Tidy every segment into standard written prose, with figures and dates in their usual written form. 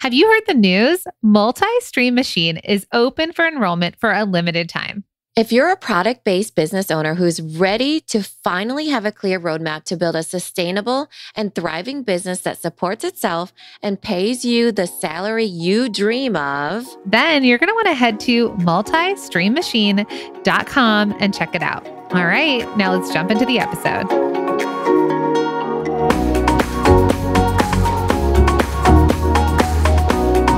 Have you heard the news? Multi-Stream Machine is open for enrollment for a limited time. If you're a product-based business owner who's ready to finally have a clear roadmap to build a sustainable and thriving business that supports itself and pays you the salary you dream of, then you're going to want to head to multistreammachine.com and check it out. All right, now let's jump into the episode.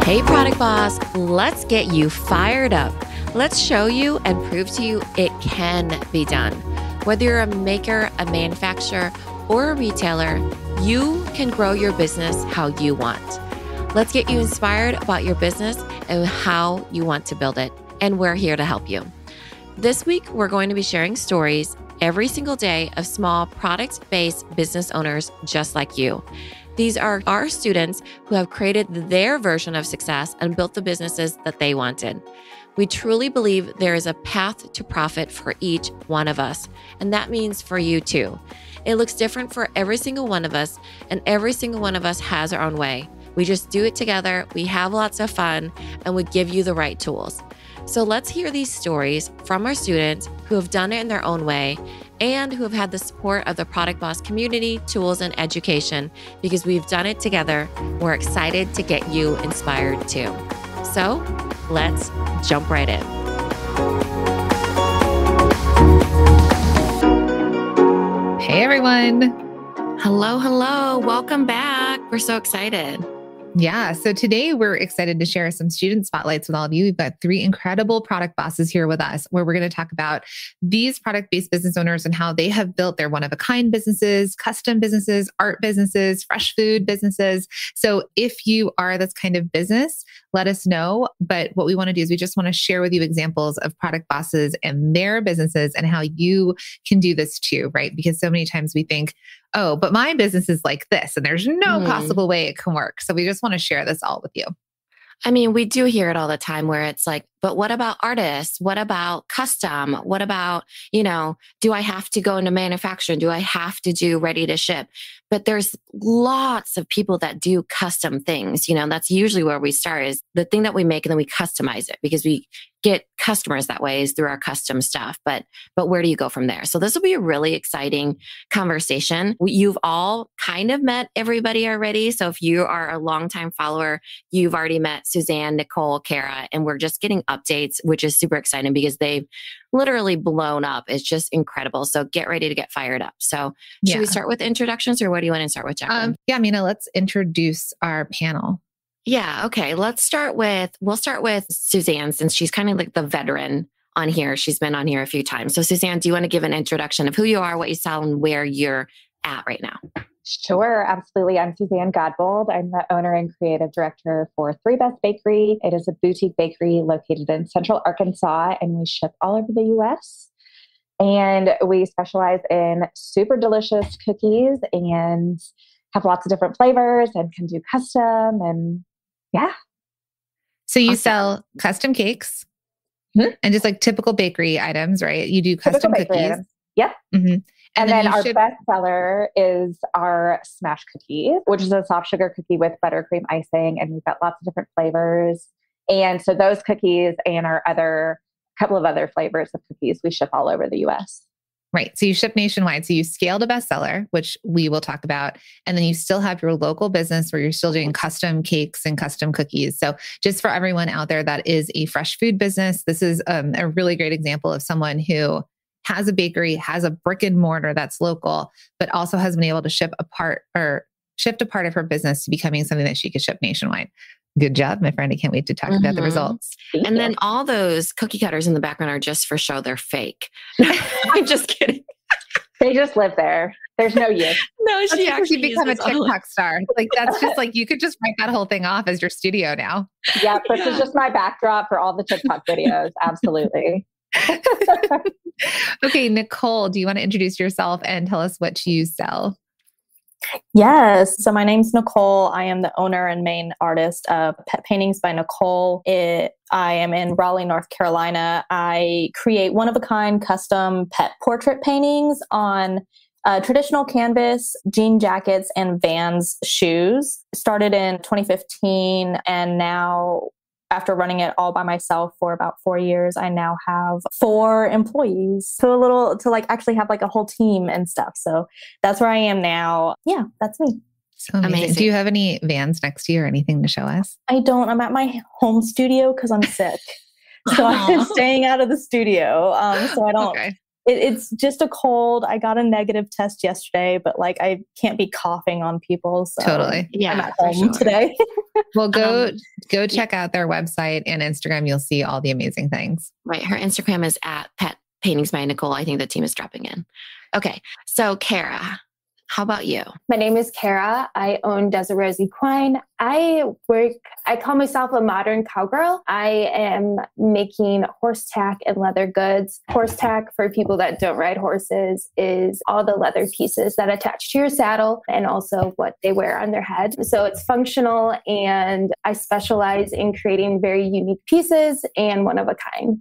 Hey, Product Boss, let's get you fired up. Let's show you and prove to you it can be done. Whether you're a maker, a manufacturer, or a retailer, you can grow your business how you want. Let's get you inspired about your business and how you want to build it. And we're here to help you. This week, we're going to be sharing stories every single day of small product-based business owners just like you. These are our students who have created their version of success and built the businesses that they wanted. We truly believe there is a path to profit for each one of us, and that means for you too. It looks different for every single one of us, and every single one of us has our own way. We just do it together, we have lots of fun, and we give you the right tools. So let's hear these stories from our students who have done it in their own way and who have had the support of the Product Boss community, tools, and education, because we've done it together. We're excited to get you inspired too. So let's jump right in. Hey, everyone. Hello, hello. Welcome back. We're so excited. Yeah. So today we're excited to share some student spotlights with all of you. We've got 3 incredible product bosses here with us, where we're going to talk about these product-based business owners and how they have built their one-of-a-kind businesses, custom businesses, art businesses, fresh food businesses. So if you are this kind of business, let us know. But what we want to do is we just want to share with you examples of product bosses and their businesses and how you can do this too, right? Because so many times we think, oh, but my business is like this, and there's no possible way it can work. So we just want to share this all with you. I mean, we do hear it all the time where it's like, but what about artists? What about custom? What about, do I have to go into manufacturing? Do I have to do ready to ship? But there's lots of people that do custom things. That's usually where we start, is the thing that we make and then we customize it, because we get customers that way is through our custom stuff. But where do you go from there? So this will be a really exciting conversation. You've all kind of met everybody already. So if you are a longtime follower, you've already met Suzanne, Nicole, Kara, and we're just getting updates, which is super exciting because they've literally blown up. It's just incredible. So get ready to get fired up. So should we start with introductions, or what do you want to start with, Jacqueline? Yeah, Mina, let's introduce our panel. Yeah. Okay. We'll start with Suzanne, since she's kind of like the veteran on here. She's been on here a few times. So Suzanne, do you want to give an introduction of who you are, what you sell, and where you're at right now? Sure, absolutely. I'm Suzanne Godbold. I'm the owner and creative director for Three Best Bakery. It is a boutique bakery located in Central Arkansas, and we ship all over the U.S. And we specialize in super delicious cookies and have lots of different flavors and can do custom, and yeah. So you sell custom cakes and just like typical bakery items, right? You do custom cookies. Items. Yep. Mm-hmm. And then our best seller is our smash cookies, which is a soft sugar cookie with buttercream icing. And we've got lots of different flavors. And so those cookies and our couple of other flavors of cookies, we ship all over the US. Right. So you ship nationwide. So you scaled a bestseller, which we will talk about. And then you still have your local business where you're still doing custom cakes and custom cookies. So just for everyone out there that is a fresh food business, this is a really great example of someone who has a bakery, has a brick and mortar that's local, but also has been able to shift a part of her business to becoming something that she could ship nationwide. Good job, my friend. I can't wait to talk about the results. And then all those cookie cutters in the background are just for show. They're fake. I'm just kidding. They just live there. There's no use. No, she actually become a TikTok star. Like that's just like, you could just write that whole thing off as your studio now. Yeah, this is just my backdrop for all the TikTok videos. Absolutely. Okay, Nicole, do you want to introduce yourself and tell us what you sell? Yes. So my name's Nicole. I am the owner and main artist of Pet Paintings by Nicole. I am in Raleigh, North Carolina. I create one-of-a-kind custom pet portrait paintings on Traditional canvas, jean jackets, and Vans shoes. Started in 2015, and now after running it all by myself for about 4 years, I now have 4 employees. So actually have like a whole team and stuff. So that's where I am now. Yeah, that's me. So amazing. Do you have any Vans next to you or anything to show us? I don't. I'm at my home studio because I'm sick. So I'm staying out of the studio. So I don't. Okay. It's just a cold. I got a negative test yesterday, but like I can't be coughing on people. So totally. Yeah, I'm at home today. Well, go check out their website and Instagram. You'll see all the amazing things. Right. Her Instagram is at Pet Paintings by Nicole. I think the team is dropping in. Okay. So Kara, how about you? My name is Kara. I own Desiree Equine. I call myself a modern cowgirl. I am making horse tack and leather goods. Horse tack, for people that don't ride horses, is all the leather pieces that attach to your saddle and also what they wear on their head. So it's functional, and I specialize in creating very unique pieces and one of a kind.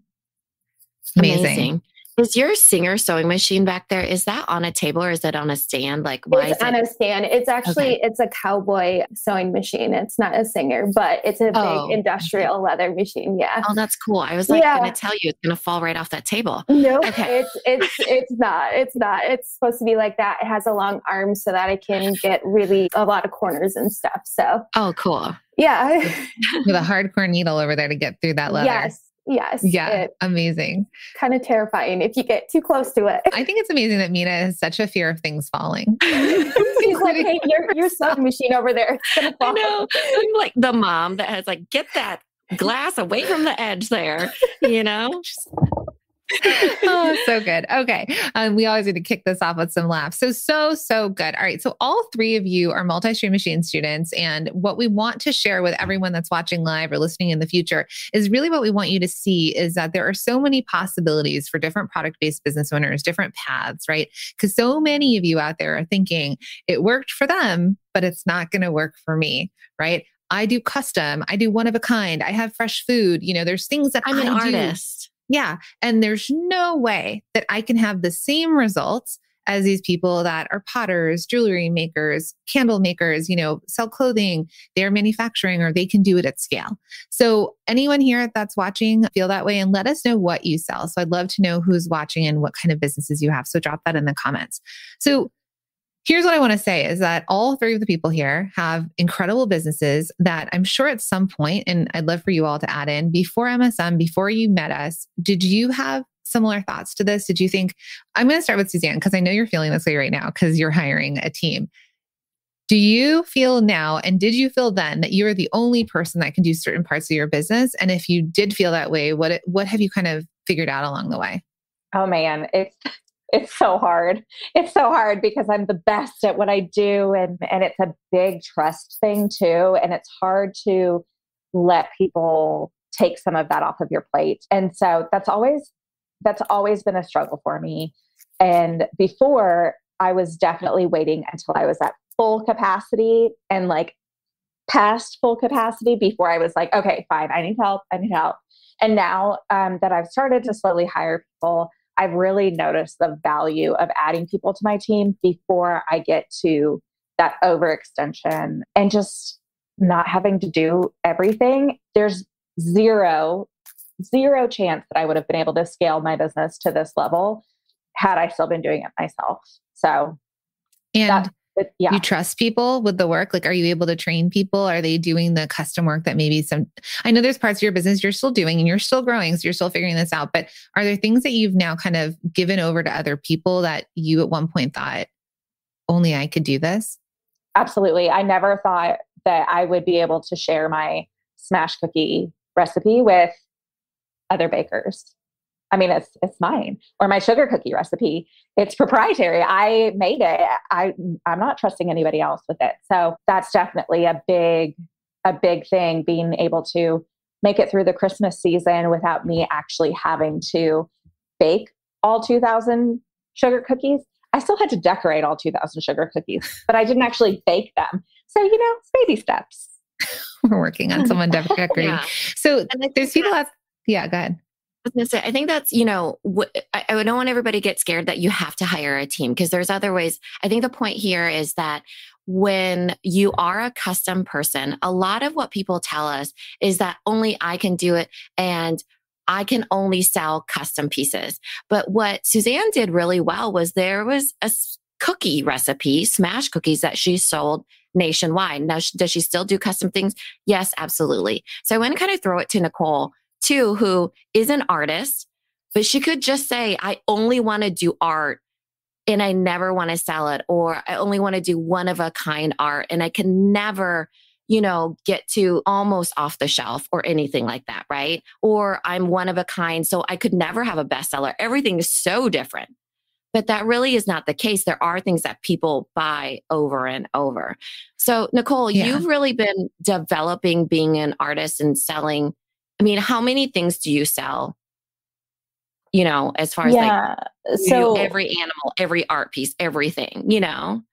Amazing. Is your Singer sewing machine back there? Is that on a table or is it on a stand? Like, why is it on a stand? It's actually, It's a cowboy sewing machine. It's not a Singer, but it's a big industrial leather machine. Yeah. Oh, that's cool. I was like going to tell you it's going to fall right off that table. No, okay. It's not. It's not. It's supposed to be like that. It has a long arm so that I can get really a lot of corners and stuff. So. Oh, cool. Yeah. With a hardcore needle over there to get through that leather. Yes. Yeah. Amazing. Kind of terrifying if you get too close to it. I think it's amazing that Mina has such a fear of things falling. She's like, hey, your sewing machine over there. It's gonna fall. I know. I'm like the mom that has like, get that glass away from the edge there, you know? Oh, so good. Okay. We always need to kick this off with some laughs. So good. All right. So all 3 of you are multi-stream machine students. And what we want to share with everyone that's watching live or listening in the future is really what we want you to see is that there are so many possibilities for different product-based business owners, different paths, right? Because so many of you out there are thinking it worked for them, but it's not going to work for me, right? I do custom. I do one of a kind. I have fresh food. You know, there's things that I'm an artist. Yeah. And there's no way that I can have the same results as these people that are potters, jewelry makers, candle makers, you know, sell clothing, they're manufacturing, or they can do it at scale. So anyone here that's watching, feel that way and let us know what you sell. So I'd love to know who's watching and what kind of businesses you have. So drop that in the comments. So here's what I want to say is that all 3 of the people here have incredible businesses that I'm sure at some point, and I'd love for you all to add in, before MSM, before you met us, did you have similar thoughts to this? Did you think, I'm going to start with Suzanne, because I know you're feeling this way right now because you're hiring a team. Do you feel now, and did you feel then, that you are the only person that can do certain parts of your business? And if you did feel that way, what have you kind of figured out along the way? Oh man, it's so hard. It's so hard because I'm the best at what I do. And it's a big trust thing too. And it's hard to let people take some of that off of your plate. And so that's always been a struggle for me. And before, I was definitely waiting until I was at full capacity and like past full capacity before I was like, okay, fine, I need help. And now that I've started to slowly hire people, I've really noticed the value of adding people to my team before I get to that overextension and just not having to do everything. There's zero chance that I would have been able to scale my business to this level had I still been doing it myself. So, you trust people with the work? Like, are you able to train people? Are they doing the custom work that maybe I know there's parts of your business you're still doing and you're still growing, so you're still figuring this out, but are there things that you've now kind of given over to other people that you at one point thought, only I could do this? Absolutely. I never thought that I would be able to share my smash cookie recipe with other bakers. I mean, it's mine. Or my sugar cookie recipe. It's proprietary. I made it. I'm not trusting anybody else with it. So that's definitely a big thing, being able to make it through the Christmas season without me actually having to bake all 2,000 sugar cookies. I still had to decorate all 2,000 sugar cookies, but I didn't actually bake them. So, it's baby steps. We're working on someone decorating. Yeah. So there's people that, go ahead. was gonna say, I think that's, I don't want everybody to get scared that you have to hire a team because there's other ways. I think the point here is that when you are a custom person, a lot of what people tell us is that only I can do it and I can only sell custom pieces. But what Suzanne did really well was there was a cookie recipe, smash cookies that she sold nationwide. Now, does she still do custom things? Yes, absolutely. So I want to kind of throw it to Nicole too, who is an artist, but she could just say, I only want to do art and I never want to sell it, or I only want to do one of a kind art and I can never, get to almost off the shelf or anything like that, right? Or I'm one of a kind, so I could never have a bestseller. Everything is so different. But that really is not the case. There are things that people buy over and over. So Nicole, you've really been developing being an artist and selling. I mean, how many things do you sell? As far as so every animal, every art piece, everything,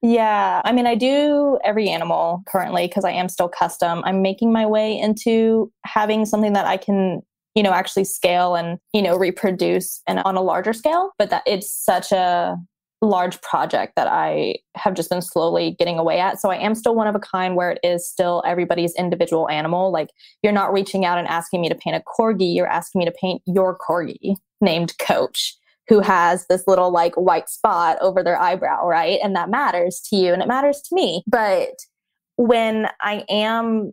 Yeah. I mean, I do every animal currently because I am still custom. I'm making my way into having something that I can, actually scale and, reproduce and on a larger scale, but that it's such a large project that I have just been slowly getting away at. So I am still one of a kind where it is still everybody's individual animal. Like you're not reaching out and asking me to paint a corgi. You're asking me to paint your corgi named Coach, who has this little like white spot over their eyebrow, right? And that matters to you and it matters to me. But when I am,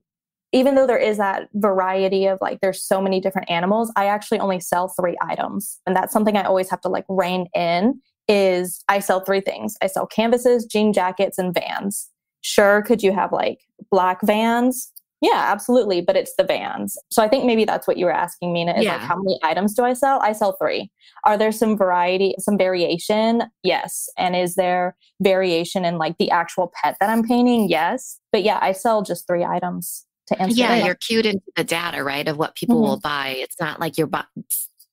even though there is that variety of like, there's so many different animals, I actually only sell 3 items. And that's something I always have to like rein in is I sell 3 things. I sell canvases, jean jackets, and Vans. Sure, could you have like black Vans? Yeah, absolutely. But it's the Vans. So I think maybe that's what you were asking, Mina, is like, how many items do I sell? I sell 3. Are there some variation? Yes. And is there variation in like the actual pet that I'm painting? Yes. But yeah, I sell just 3 items to answer. Yeah, you're cued into the data, right? Of what people will buy. It's not like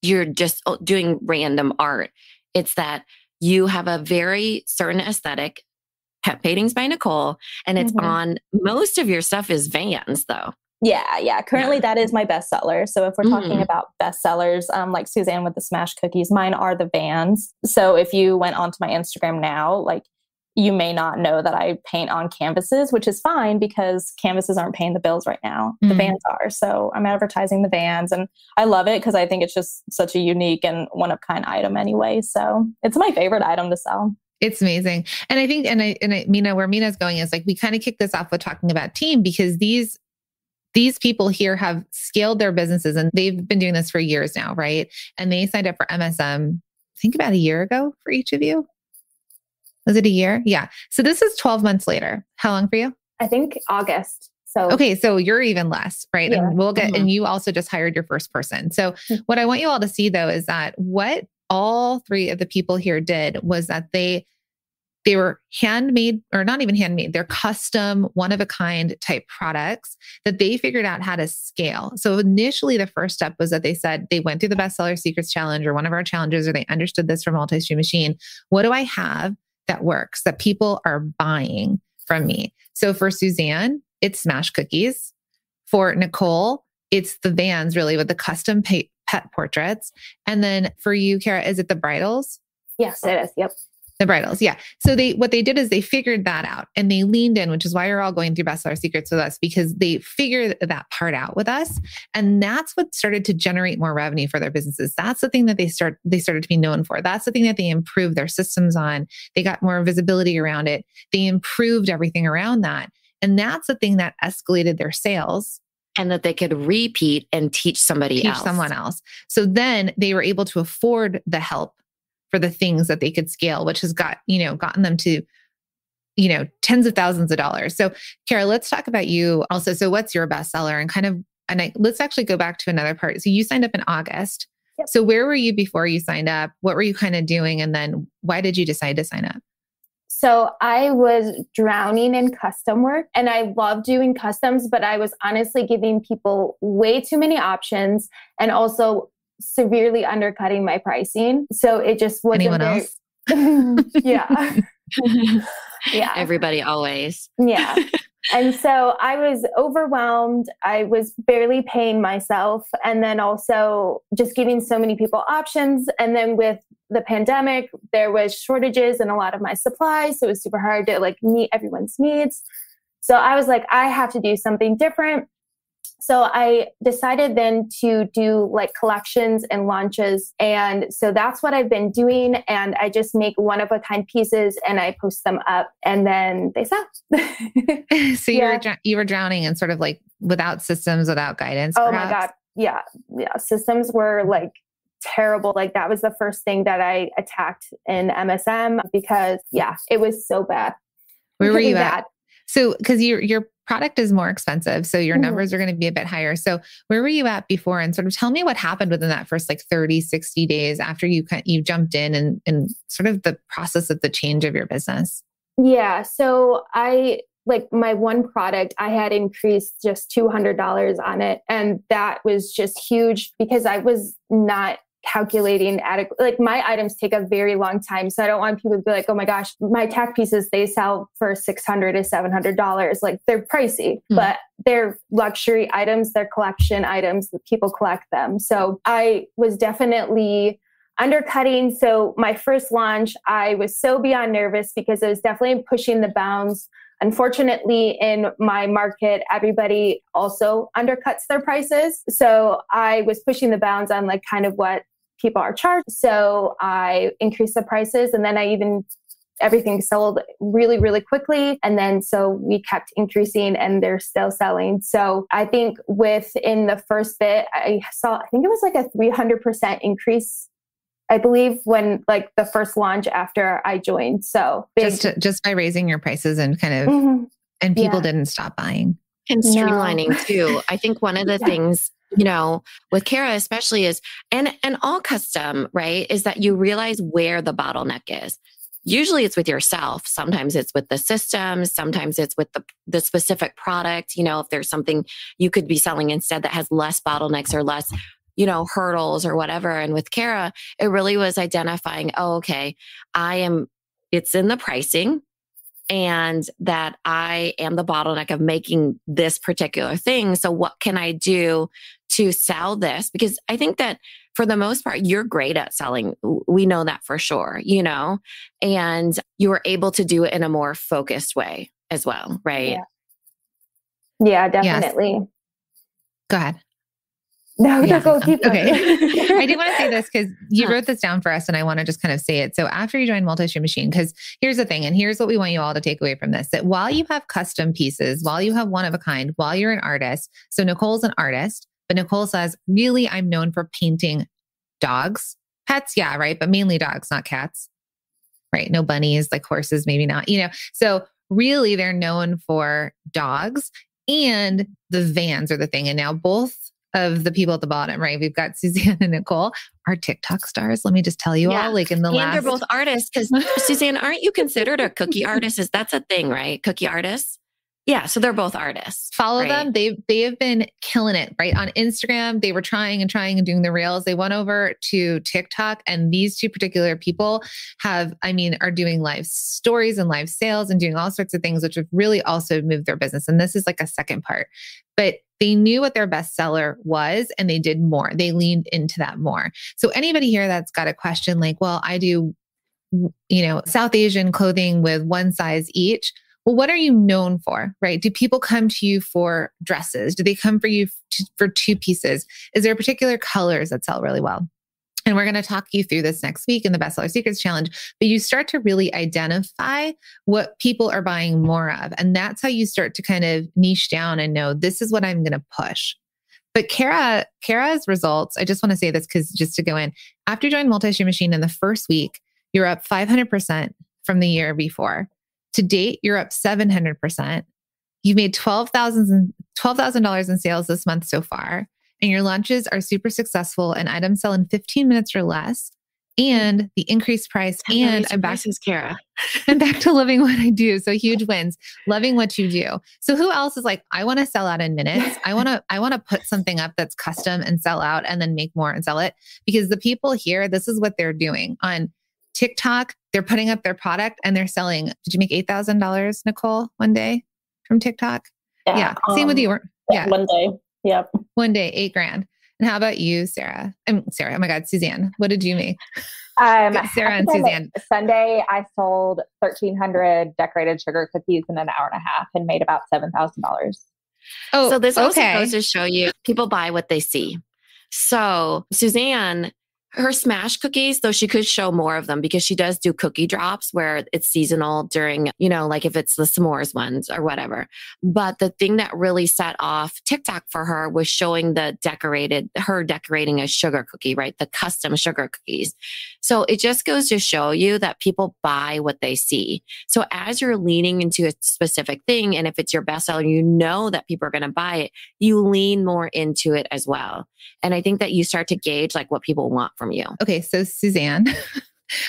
you're just doing random art. It's that you have a very certain aesthetic. Pet Paintings by Nicole, and it's on most of your stuff is Vans though. Yeah. Currently that is my bestseller. So if we're talking about bestsellers, like Suzanne with the smash cookies, mine are the Vans. So if you went onto my Instagram now, like you may not know that I paint on canvases, which is fine because canvases aren't paying the bills right now. The Vans are. So I'm advertising the Vans and I love it because I think it's just such a unique and one of kind item anyway. So it's my favorite item to sell. It's amazing. And I think, Mina, where Mina's going is like, we kind of kicked this off with talking about team because these people here have scaled their businesses and they've been doing this for years now, right? And they signed up for MSM, I think about a year ago for each of you. Was it a year? Yeah. So this is 12 months later. How long for you? I think August. So okay, so you're even less, right? Yeah. And we'll get, and you also just hired your first person. So what I want you all to see though, is that what all 3 of the people here did was that they were handmade, or not even handmade, they're custom, one of a kind type products that they figured out how to scale. So initially the first step was that they said they went through the Bestseller Secrets Challenge or one of our challenges, or they understood this from Multi-Stream Machine. What do I have that works, that people are buying from me? So for Suzanne, it's smash cookies. For Nicole, it's the Vans really with the custom pet portraits. And then for you, Kara, is it the bridles? Yes, it is. Yep. The bridles. Yeah. So what they did is they figured that out and they leaned in, which is why you're all going through Bestseller Secrets with us, because they figured that part out with us. And that's what started to generate more revenue for their businesses. That's the thing that they started to be known for. That's the thing that they improved their systems on. They got more visibility around it. They improved everything around that. And that's the thing that escalated their sales. And that they could repeat and teach someone else. So then they were able to afford the help for the things that they could scale, which has gotten them to, tens of thousands of dollars. So Kara, let's talk about you also. So what's your bestseller let's actually go back to another part. So you signed up in August. Yep. So where were you before you signed up? What were you kind of doing? And then why did you decide to sign up? So I was drowning in custom work and I love doing customs, but I was honestly giving people way too many options and also severely undercutting my pricing. So it just wasn't anyone else. Yeah. Yeah. Everybody always. Yeah. And so I was overwhelmed. I was barely paying myself. And then also just giving so many people options. And then with the pandemic, there was shortages in a lot of my supplies. So it was super hard to like meet everyone's needs. So I was like, I have to do something different. So I decided then to do like collections and launches. And so that's what I've been doing. And I just make one of a kind pieces and I post them up and then they sell. So you were drowning in sort of like without systems, without guidance. Oh perhaps? my God. Yeah. Systems were like terrible. Like that was the first thing that I attacked in MSM because it was so bad. Where were you bad. at? So, because your product is more expensive, so your numbers are going to be a bit higher. So where were you at before? And sort of tell me what happened within that first like 30, 60 days after you jumped in and sort of the process of the change of your business. Yeah. So my one product, I had increased just $200 on it. And that was just huge because I was not calculating adequate. Like my items take a very long time. So I don't want people to be like, oh my gosh, my tack pieces, they sell for $600 to $700. Like they're pricey, but they're luxury items, they're collection items that people collect them. So I was definitely undercutting. So my first launch, I was so beyond nervous because I was definitely pushing the bounds. Unfortunately, in my market, everybody also undercuts their prices. So I was pushing the bounds on like kind of what people are charged. So I increased the prices and then everything sold really, really quickly. And then so we kept increasing and they're still selling. So I think within the first bit, I think it was like a 300% increase, I believe, when like the first launch after I joined. So just by raising your prices and kind of, and people didn't stop buying. And streamlining too. I think one of the things, with Kara especially is, and all custom, right, is that you realize where the bottleneck is. Usually it's with yourself. Sometimes it's with the systems. Sometimes it's with the specific product. If there's something you could be selling instead that has less bottlenecks or less hurdles or whatever. And with Kara, it really was identifying, it's in the pricing and that I am the bottleneck of making this particular thing. So what can I do to sell this? Because I think that for the most part, you're great at selling. We know that for sure, and you were able to do it in a more focused way as well, right? Yeah, definitely. Yes. Go ahead. No, go keep going. Okay. I do want to say this because you wrote this down for us and I want to just kind of say it. So after you join Multi-Shoe Machine, because here's the thing, and here's what we want you all to take away from this, that while you have custom pieces, while you have one of a kind, while you're an artist, so Nicole's an artist, but Nicole says, really, I'm known for painting dogs, pets. Yeah. Right. But mainly dogs, not cats, right? No bunnies, like horses, maybe not, so really they're known for dogs and the vans are the thing. And now both of the people at the bottom, right? We've got Suzanne and Nicole, our TikTok stars. Let me just tell you all, like in the last... And they're both artists because Suzanne, aren't you considered a cookie artist? That's a thing, right? Cookie artists? Yeah. So they're both artists. Follow them. They have been killing it, right? On Instagram, they were trying and doing the reels. They went over to TikTok and these two particular people are doing live stories and live sales and doing all sorts of things, which have really also moved their business. And this is like a second part, but they knew what their bestseller was and they did more. They leaned into that more. So anybody here that's got a question like, well, I do, South Asian clothing with one size each. Well, what are you known for, right? Do people come to you for dresses? Do they come for you for two pieces? Is there particular colors that sell really well? And we're going to talk you through this next week in the Bestseller Secrets Challenge, but you start to really identify what people are buying more of. And that's how you start to kind of niche down and know this is what I'm going to push. But Kara's results, I just want to say this because just to go in, after you join Multi-Shoe Machine in the first week, you're up 500% from the year before. To date, you're up 700%. You've made $12,000 in sales this month so far. And your launches are super successful and items sell in 15 minutes or less. And the increased price. And I'm back to loving what I do. So huge wins, loving what you do. So who else is like, I want to sell out in minutes. I want to put something up that's custom and sell out and then make more and sell it. Because the people here, this is what they're doing on TikTok. They're putting up their product and they're selling. Did you make $8,000, Nicole, one day from TikTok? Yeah. Same with you. Yeah. One day. Yep. One day, $8,000. And how about you, Sarah? Sarah. Oh my God, Suzanne. What did you make? Sarah and Suzanne. Sunday, I sold 1,300 decorated sugar cookies in an hour and a half and made about $7,000. Oh, so this also goes to show you people buy what they see. So Suzanne, her smash cookies, though she could show more of them because she does do cookie drops where it's seasonal during, like if it's the s'mores ones or whatever. But the thing that really set off TikTok for her was showing her decorating a sugar cookie, right? The custom sugar cookies. So it just goes to show you that people buy what they see. So as you're leaning into a specific thing, and if it's your bestseller, you know that people are going to buy it, you lean more into it as well. And I think that you start to gauge like what people want from you. Okay. So Suzanne,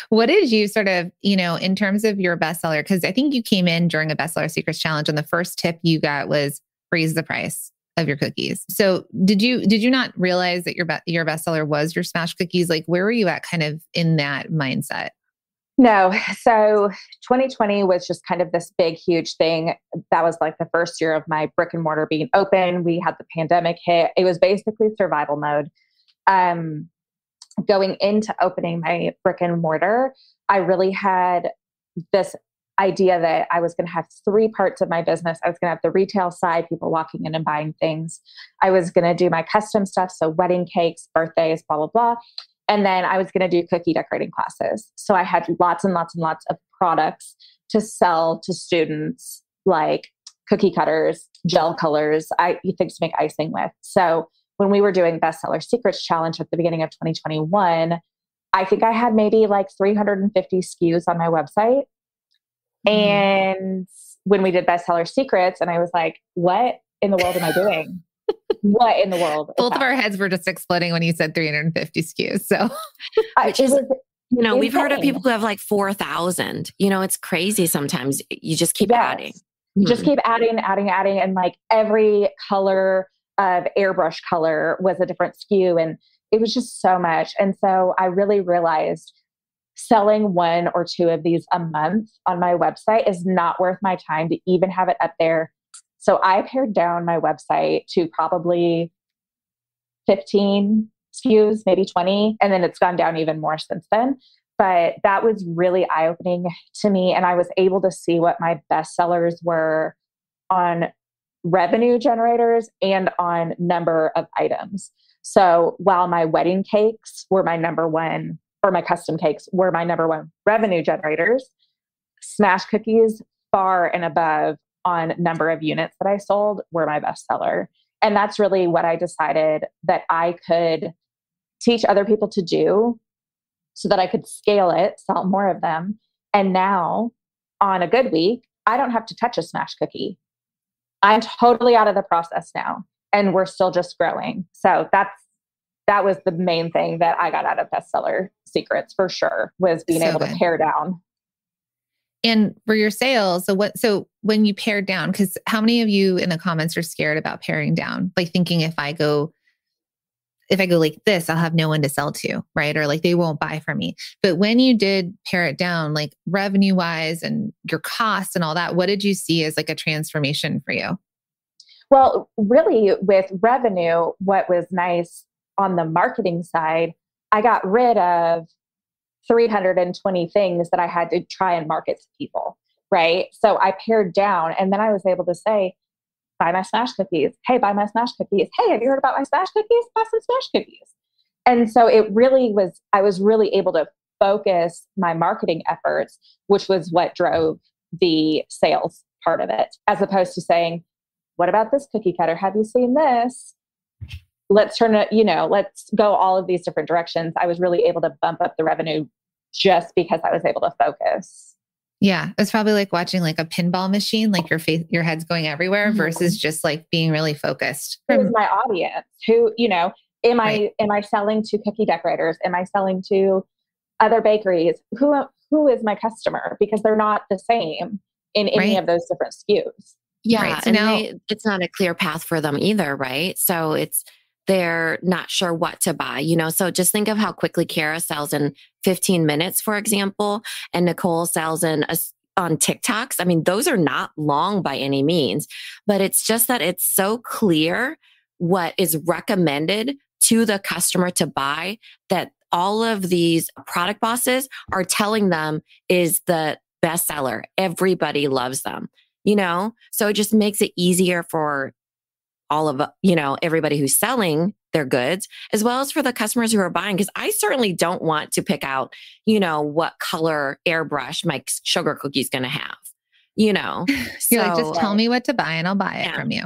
what did you sort of, in terms of your bestseller? Because I think you came in during a bestseller secrets challenge and the first tip you got was raise the price of your cookies. So did you not realize that your bestseller was your smash cookies? Like where were you at kind of in that mindset? No. So 2020 was just kind of this big, huge thing. That was like the first year of my brick and mortar being open. We had the pandemic hit. It was basically survival mode. Going into opening my brick and mortar, I really had this idea that I was going to have three parts of my business. I was going to have the retail side, people walking in and buying things. I was going to do my custom stuff. So wedding cakes, birthdays, blah, blah, blah. And then I was going to do cookie decorating classes. So I had lots and lots and lots of products to sell to students, like cookie cutters, gel colors, things to make icing with. So when we were doing Bestseller Secrets Challenge at the beginning of 2021, I think I had maybe like 350 SKUs on my website. And when we did Bestseller Secrets, and I was like, what in the world am I doing? What in the world? Both of our heads were just exploding when you said 350 SKUs. So, we've heard of people who have like 4,000. It's crazy sometimes. You just keep adding. You just keep adding. And like every color of airbrush color was a different SKU. And it was just so much. And so I really realized selling one or two of these a month on my website is not worth my time to even have it up there. So I pared down my website to probably 15 SKUs, maybe 20, and then it's gone down even more since then. But that was really eye-opening to me. And I was able to see what my best sellers were on revenue generators and on number of items. So while my wedding cakes were my number one, or my custom cakes were my number one revenue generators, smash cookies far and above on number of units that I sold were my bestseller. And that's really what I decided that I could teach other people to do so that I could scale it, sell more of them. And now on a good week, I don't have to touch a smash cookie. I'm totally out of the process now and we're still just growing. So that was the main thing that I got out of Bestseller Secrets for sure, was being able to pare down. And for your sales, so when you pared down, because how many of you in the comments are scared about paring down? Like thinking if I go like this, I'll have no one to sell to, right? Or like they won't buy from me. But when you did pare it down, like revenue wise and your costs and all that, what did you see as like a transformation for you? Well, really with revenue, what was nice on the marketing side, I got rid of 320 things that I had to try and market to people, right? So I pared down and then I was able to say, buy my smash cookies. Hey, buy my smash cookies. Hey, have you heard about my smash cookies? Buy some smash cookies. And so I was really able to focus my marketing efforts, which was what drove the sales part of it, as opposed to saying, what about this cookie cutter? Have you seen this? Let's turn it, let's go all of these different directions. I was really able to bump up the revenue just because I was able to focus. Yeah. It's probably like watching like a pinball machine, like your head's going everywhere versus just like being really focused. Who is my audience? Who, am I selling to cookie decorators? Am I selling to other bakeries? Who is my customer? Because they're not the same in any of those different SKUs. Yeah. Right. So and now it's not a clear path for them either, right? So they're not sure what to buy, So just think of how quickly Kara sells in 15 minutes, for example, and Nicole sells in on TikToks. I mean, those are not long by any means, but it's just that it's so clear what is recommended to the customer to buy that all of these product bosses are telling them is the bestseller. Everybody loves them, So it just makes it easier for all of, everybody who's selling their goods, as well as for the customers who are buying. Because I certainly don't want to pick out, what color airbrush my sugar cookie is going to have, You're like, just tell me what to buy and I'll buy it from you.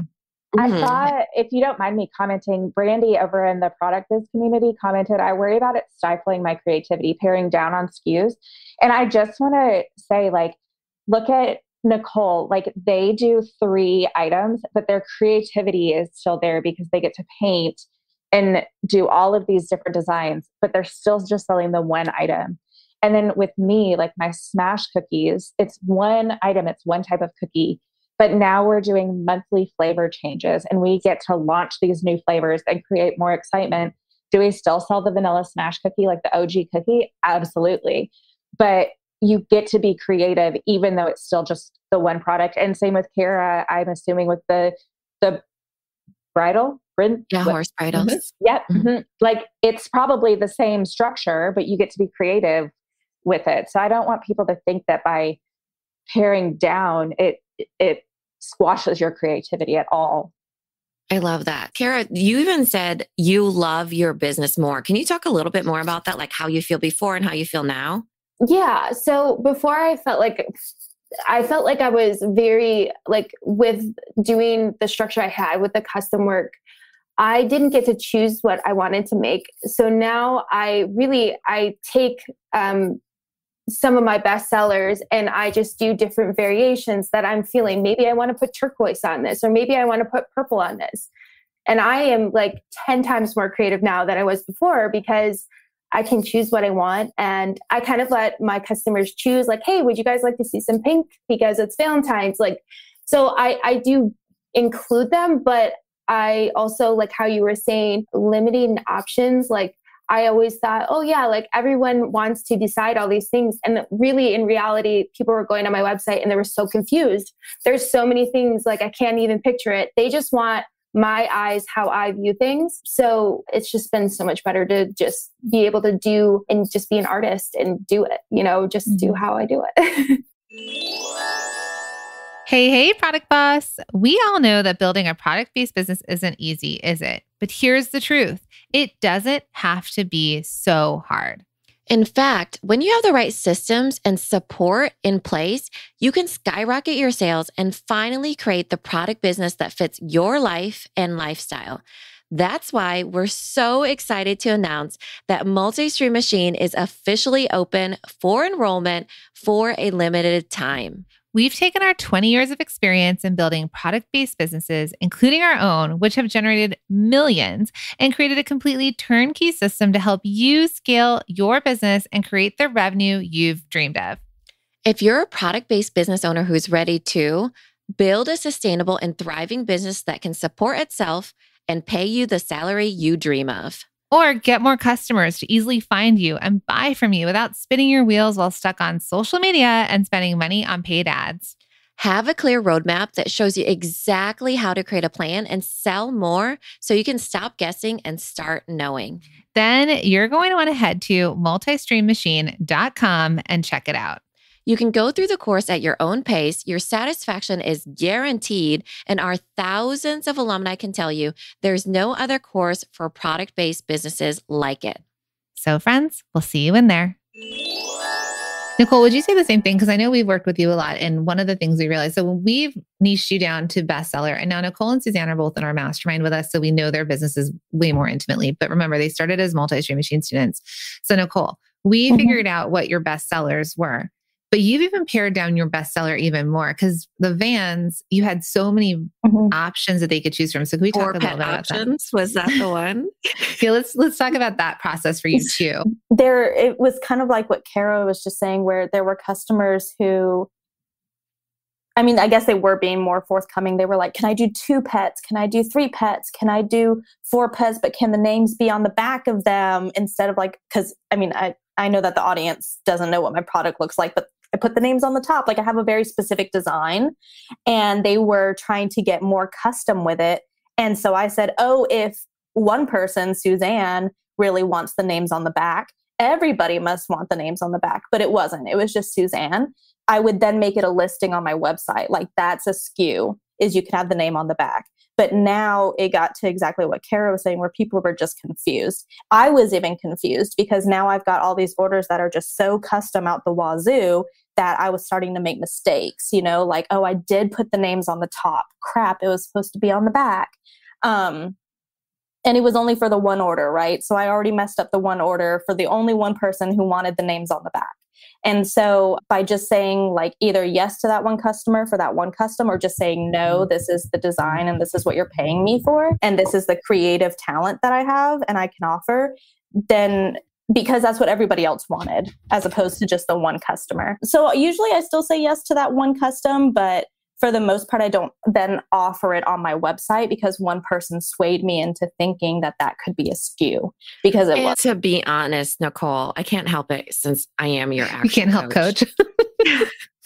I thought, if you don't mind me commenting, Brandy over in the Product Biz community commented, I worry about it stifling my creativity, paring down on SKUs. And I just want to say, look at Nicole, they do 3 items, but their creativity is still there because they get to paint and do all of these different designs, but they're still just selling the 1 item. And then with me, my smash cookies, it's 1 item, it's 1 type of cookie. But now we're doing monthly flavor changes and we get to launch these new flavors and create more excitement. Do we still sell the vanilla smash cookie, like the OG cookie? Absolutely. But you get to be creative, even though it's still just the 1 product. And same with Kara, I'm assuming with the bridal. Horse bridles. Mm-hmm. Yep. Mm-hmm. It's probably the same structure, but you get to be creative with it. So I don't want people to think that by paring down, it squashes your creativity at all. I love that. Kara, you even said you love your business more. Can you talk a little bit more about that? Like how you feel before and how you feel now? Yeah. So before I felt like I was very with doing the structure I had with the custom work, I didn't get to choose what I wanted to make. So now I take some of my best sellers and I just do different variations that I'm feeling. Maybe I want to put turquoise on this, or maybe I want to put purple on this. And I am 10 times more creative now than I was before because I can choose what I want. And I kind of let my customers choose, hey, would you guys like to see some pink because it's Valentine's? So I do include them, but I also, how you were saying, limiting options. I always thought, oh yeah, everyone wants to decide all these things. And really in reality, people were going on my website and they were so confused. There's so many things, I can't even picture it. They just want my eyes, how I view things. So it's just been so much better to just be able to do and just be an artist and do it, just do how I do it. Hey, product boss. We all know that building a product-based business isn't easy, is it? But here's the truth. It doesn't have to be so hard. In fact, when you have the right systems and support in place, you can skyrocket your sales and finally create the product business that fits your life and lifestyle. That's why we're so excited to announce that Multi-Stream Machine is officially open for enrollment for a limited time. We've taken our 20 years of experience in building product-based businesses, including our own, which have generated millions, and created a completely turnkey system to help you scale your business and create the revenue you've dreamed of. If you're a product-based business owner who's ready to build a sustainable and thriving business that can support itself and pay you the salary you dream of. Or get more customers to easily find you and buy from you without spinning your wheels while stuck on social media and spending money on paid ads. Have a clear roadmap that shows you exactly how to create a plan and sell more so you can stop guessing and start knowing. Then you're going to want to head to multistreammachine.com and check it out. You can go through the course at your own pace. Your satisfaction is guaranteed, and our thousands of alumni can tell you there's no other course for product-based businesses like it. So friends, we'll see you in there. Nicole, would you say the same thing? Because I know we've worked with you a lot. And one of the things we realized, so when we've niched you down to bestseller, and now Nicole and Suzanne are both in our mastermind with us, so we know their businesses way more intimately. But remember, they started as Multi-Stream Machine students. So Nicole, we figured out what your bestsellers were. But you've even pared down your bestseller even more because the Vans, you had so many options that they could choose from. So can we talk a little bit about that? Was that the one? Okay, let's talk about that process for you too. It was kind of like what Kara was just saying, where there were customers who, I guess they were being more forthcoming. They were like, can I do 2 pets? Can I do 3 pets? Can I do 4 pets? But can the names be on the back of them instead of because I know that the audience doesn't know what my product looks like, but I put the names on the top. Like I have a very specific design, and they were trying to get more custom with it. And so I said, oh, if one person, Suzanne, really wants the names on the back, everybody must want the names on the back. But it wasn't. It was just Suzanne. I would then make it a listing on my website. Like that's a SKU, is you can have the name on the back. But now it got to exactly what Kara was saying, where people were just confused. I was even confused because now I've got all these orders that are just so custom out the wazoo that I was starting to make mistakes, like, oh, I did put the names on the top. Crap, it was supposed to be on the back. And it was only for the one order, right? So I already messed up the one order for the only one person who wanted the names on the back. And so by just saying like either yes to that one customer for that one custom, or just saying, no, this is the design and this is what you're paying me for, and this is the creative talent that I have and I can offer, then because that's what everybody else wanted, as opposed to just the one customer. So usually I still say yes to that one custom, but for the most part, I don't then offer it on my website because one person swayed me into thinking that that could be a SKU because it was. To be honest, Nicole, I can't help it since I am your actual You can't help coach.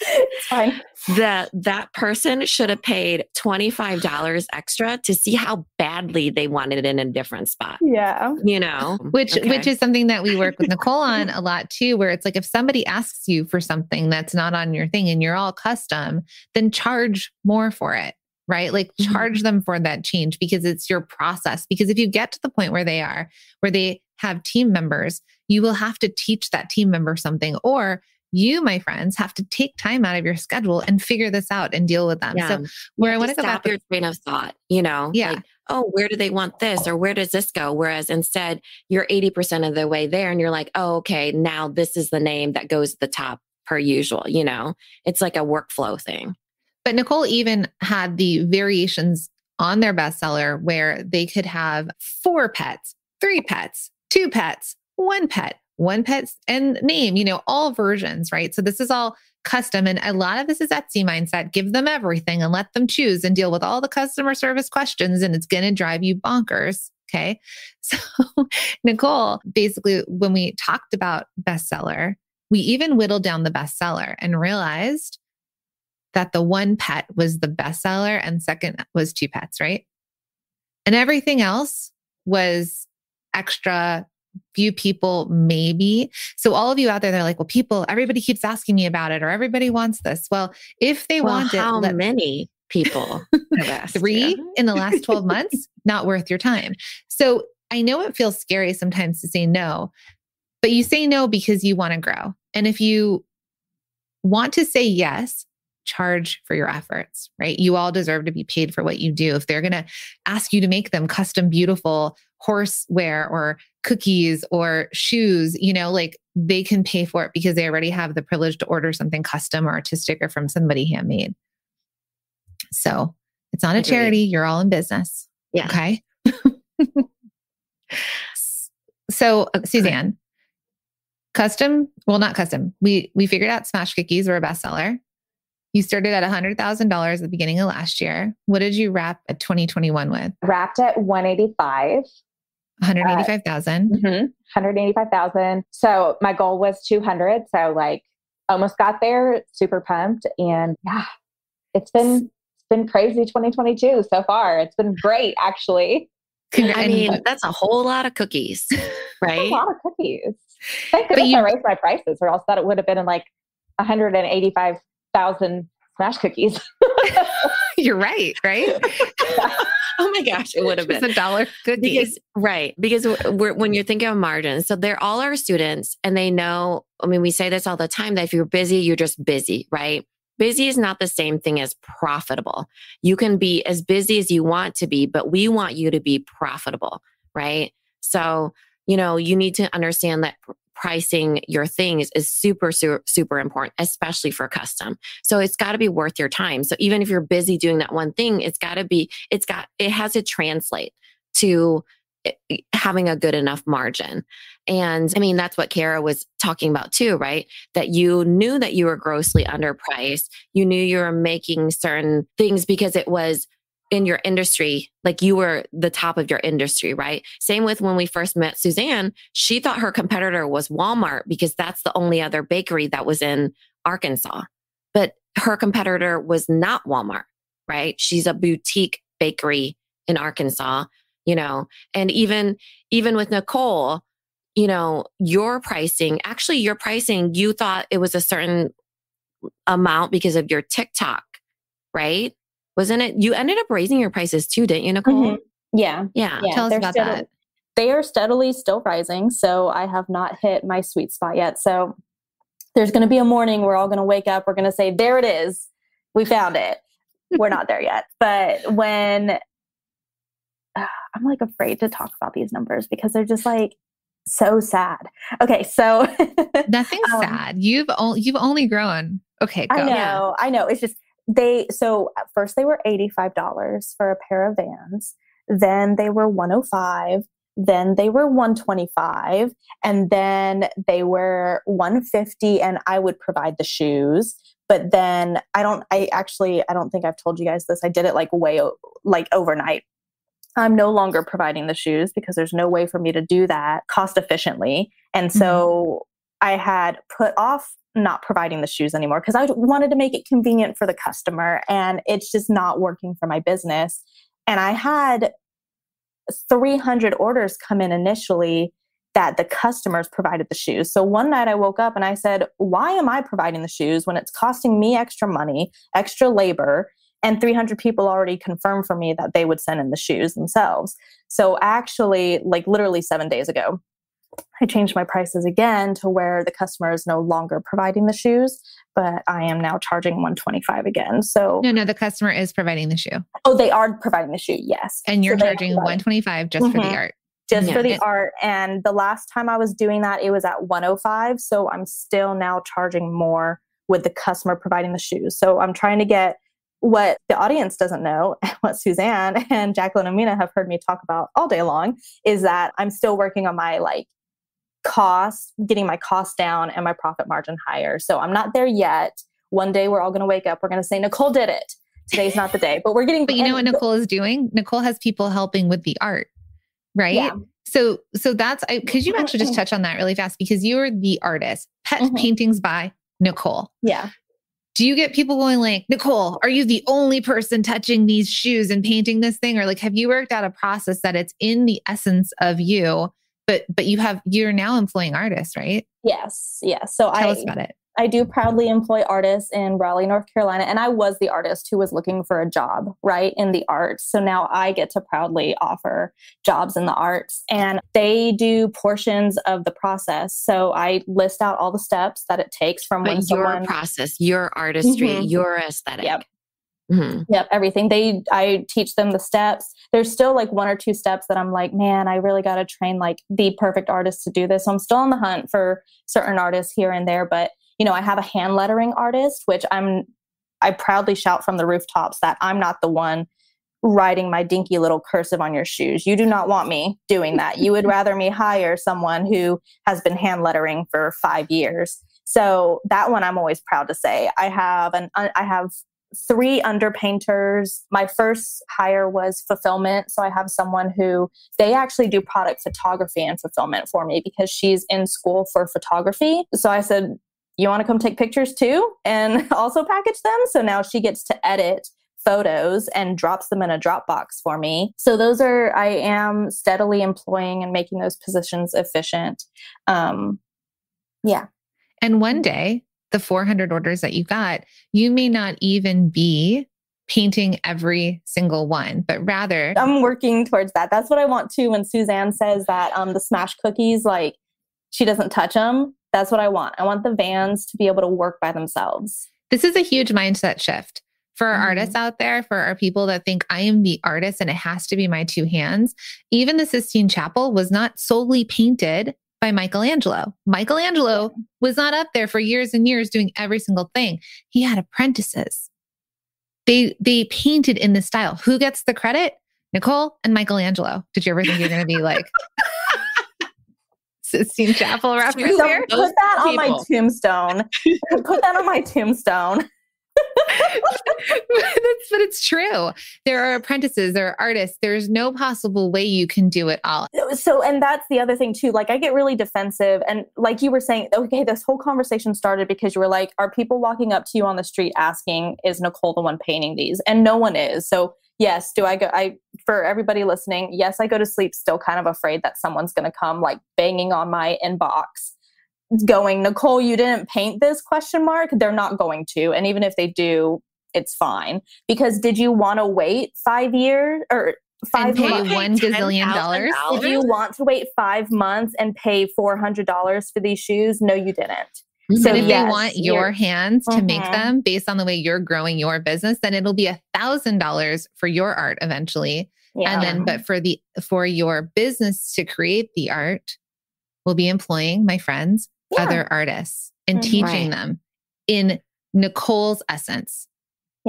It's fine. That person should have paid $25 extra to see how badly they wanted it in a different spot. Yeah. Which is something that we work with Nicole on a lot too, where it's like, if somebody asks you for something that's not on your thing and you're all custom, then charge more for it, right? Like charge them for that change because it's your process. Because if you get to the point where they have team members, you will have to teach that team member something, or you, my friends, have to take time out of your schedule and figure this out and deal with them. Yeah. So where I want to go back, your train of thought, Yeah. like, oh, where do they want this? Or where does this go? Whereas instead you're 80% of the way there and you're like, oh, okay, now this is the name that goes at the top per usual. It's like a workflow thing. But Nicole even had the variations on their bestseller where they could have 4 pets, 3 pets, 2 pets, 1 pet, 1 pet and name, all versions, right? So this is all custom. And a lot of this is Etsy mindset. Give them everything and let them choose and deal with all the customer service questions. And it's going to drive you bonkers. Okay. So Nicole, basically, when we talked about bestseller, we even whittled down the bestseller and realized that the 1 pet was the bestseller and second was 2 pets, right? And everything else was extra, few people, maybe. So all of you out there, they're like, well, everybody keeps asking me about it, or everybody wants this. Well, if they want it, how many people have asked 3 in the last 12 months, not worth your time. So I know it feels scary sometimes to say no, but you say no because you want to grow. And if you want to say yes, charge for your efforts, right? You all deserve to be paid for what you do. If they're going to ask you to make them custom, beautiful horseware or cookies or shoes, like they can pay for it because they already have the privilege to order something custom or artistic or from somebody handmade. So it's not a charity. You're all in business. Yeah. Okay. So Suzanne, not custom. We figured out Smash Cookies were a bestseller. You started at $100,000 at the beginning of last year. What did you wrap at 2021 with? Wrapped at 185. 185,000. 185,000. So my goal was 200. So almost got there. Super pumped. And yeah, it's been crazy 2022 so far. It's been great, actually. I mean, that's a whole lot of cookies, right? A lot of cookies. Thank goodness I raised my prices, or else that it would have been in 185,000 Smash Cookies. You're right? Oh my gosh, it would have been $1 cookies. Because when you're thinking of margins, so they're all our students and they know, we say this all the time, that if you're busy, you're just busy, right? Busy is not the same thing as profitable. You can be as busy as you want to be, but we want you to be profitable, right? So, you need to understand that pricing your things is super, super, super important, especially for custom. So it's got to be worth your time. So even if you're busy doing that one thing, it has to translate to having a good enough margin. And that's what Kara was talking about too, right? That you knew that you were grossly underpriced. You knew you were making certain things because it was in your industry, like you were the top of your industry, right? Same with when we first met Suzanne, she thought her competitor was Walmart because that's the only other bakery that was in Arkansas, but her competitor was not Walmart, right? She's a boutique bakery in Arkansas, and even with Nicole, your pricing, you thought it was a certain amount because of your TikTok, right? Wasn't it? You ended up raising your prices too, didn't you, Nicole? Mm-hmm. Yeah. Tell us about that. They are steadily still rising. So I have not hit my sweet spot yet. So there's going to be a morning we're all going to wake up. We're going to say, there it is. We found it. We're not there yet. But when I'm like afraid to talk about these numbers because they're just like so sad. Okay. So nothing's sad. You've only grown. Okay. Go. I know. It's just so at first they were $85 for a pair of Vans. Then they were $105. Then they were $125, and then they were $150, and I would provide the shoes. But then I don't think I've told you guys this. I did it like overnight. I'm no longer providing the shoes because there's no way for me to do that cost efficiently. And so I had put off not providing the shoes anymore because I wanted to make it convenient for the customer, and it's just not working for my business. And I had 300 orders come in initially that the customers provided the shoes. So one night I woke up and I said, why am I providing the shoes when it's costing me extra money, extra labor, and 300 people already confirmed for me that they would send in the shoes themselves? So actually, like literally 7 days ago, I changed my prices again to where the customer is no longer providing the shoes, but I am now charging $125 again. So no, the customer is providing the shoe. Oh, they are providing the shoe. Yes. And you're charging $125 just for the art. Just for the art. And the last time I was doing that, it was at $105. So I'm still now charging more with the customer providing the shoes. So I'm trying to get what the audience doesn't know, what Suzanne and Jacqueline and Mina have heard me talk about all day long, is that I'm still working on my cost, getting my cost down and my profit margin higher. So I'm not there yet. One day we're all going to wake up. We're going to say, Nicole did it. Today's not the day, but we're getting. But you know what Nicole is doing? Nicole has people helping with the art, right? Yeah. So that's, could you actually just touch on that really fast? Because you're the artist. Pet paintings by Nicole. Yeah. Do you get people going like, Nicole, are you the only person touching these shoes and painting this thing? Or have you worked out a process that it's in the essence of you, but you're now employing artists, right? Yes. Yes. So tell us about it. I do proudly employ artists in Raleigh, North Carolina. And I was the artist who was looking for a job, right, in the arts. So now I get to proudly offer jobs in the arts, and they do portions of the process. So I list out all the steps that it takes from when your process, your artistry, your aesthetic. Yep. Yep. Everything. I teach them the steps. There's still one or two steps that I'm like, man, I really got to train the perfect artist to do this. So I'm still on the hunt for certain artists here and there, but I have a hand lettering artist, which I proudly shout from the rooftops that I'm not the one writing my dinky little cursive on your shoes. You do not want me doing that. You would rather me hire someone who has been hand lettering for 5 years. So that one I'm always proud to say. I have 3 underpainters. My first hire was fulfillment. So I have someone who they actually do product photography and fulfillment for me because she's in school for photography. So I said, you want to come take pictures too and also package them? So now she gets to edit photos and drops them in a Dropbox for me. So I am steadily employing and making those positions efficient. Yeah. And one day, the 400 orders that you got, you may not even be painting every single one, but rather I'm working towards that. That's what I want too. When Suzanne says that the smash cookies, she doesn't touch them. That's what I want. I want the Vans to be able to work by themselves. This is a huge mindset shift for our artists out there, for our people that think I am the artist and it has to be my 2 hands. Even the Sistine Chapel was not solely painted by Michelangelo. Michelangelo was not up there for years and years doing every single thing. He had apprentices. They painted in this style. Who gets the credit? Nicole and Michelangelo. Did you ever think you're going to be Sistine Chapel around here? Put that on my tombstone. Put that on my tombstone. But it's true. There are apprentices, there are artists. There's no possible way you can do it all. So, and that's the other thing too. Like, I get really defensive. And like you were saying, okay, this whole conversation started because you were like, are people walking up to you on the street asking, is Nicole the one painting these? And no one is. So yes, for everybody listening, yes, I go to sleep still kind of afraid that someone's going to come like banging on my inbox going, Nicole, you didn't paint this ? They're not going to. And even if they do, it's fine. Because did you want to wait 5 years or and pay $1 gazillion? Did you want to wait 5 months and pay $400 for these shoes? No, you didn't. So if they want your hands to make them based on the way you're growing your business, then it'll be $1,000 for your art eventually. Yeah. And then, but for your business to create the art, we'll be employing my friends, other artists, and teaching them in Nicole's essence.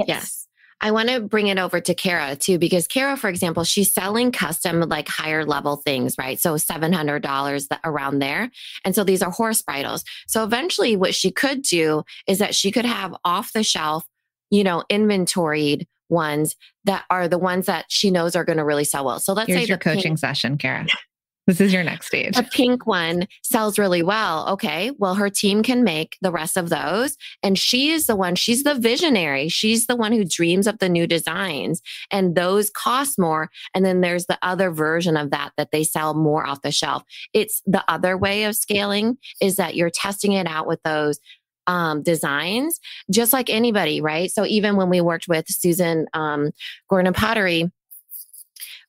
Yes. I want to bring it over to Kara too, because Kara, for example, she's selling custom, like higher level things, right? So $700 around there. And so these are horse bridles. So eventually what she could do is that she could have off the shelf, inventoried ones that are the ones that she knows are going to really sell well. So let's say your coaching session, Kara. This is your next stage. A pink one sells really well. Okay. Well, her team can make the rest of those. And she's the visionary. She's the one who dreams up the new designs, and those cost more. And then there's the other version of that they sell more off the shelf. It's the other way of scaling is that you're testing it out with those designs, just like anybody, right? So even when we worked with Susan Gordon Pottery,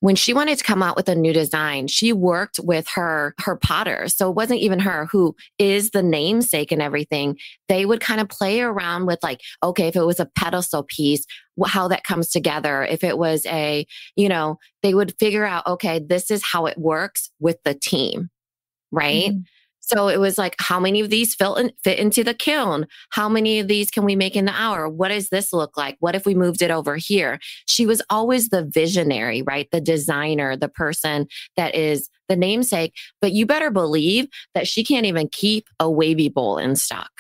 when she wanted to come out with a new design, she worked with her potters. So it wasn't even her who is the namesake and everything. They would kind of play around with like, okay, if it was a pedestal piece, how that comes together. If it was they would figure out, okay, this is how it works with the team, right? Mm-hmm. So it was like, how many of these fit into the kiln? How many of these can we make in the hour? What does this look like? What if we moved it over here? She was always the visionary, right? The designer, the person that is the namesake. But you better believe that she can't even keep a wavy bowl in stock.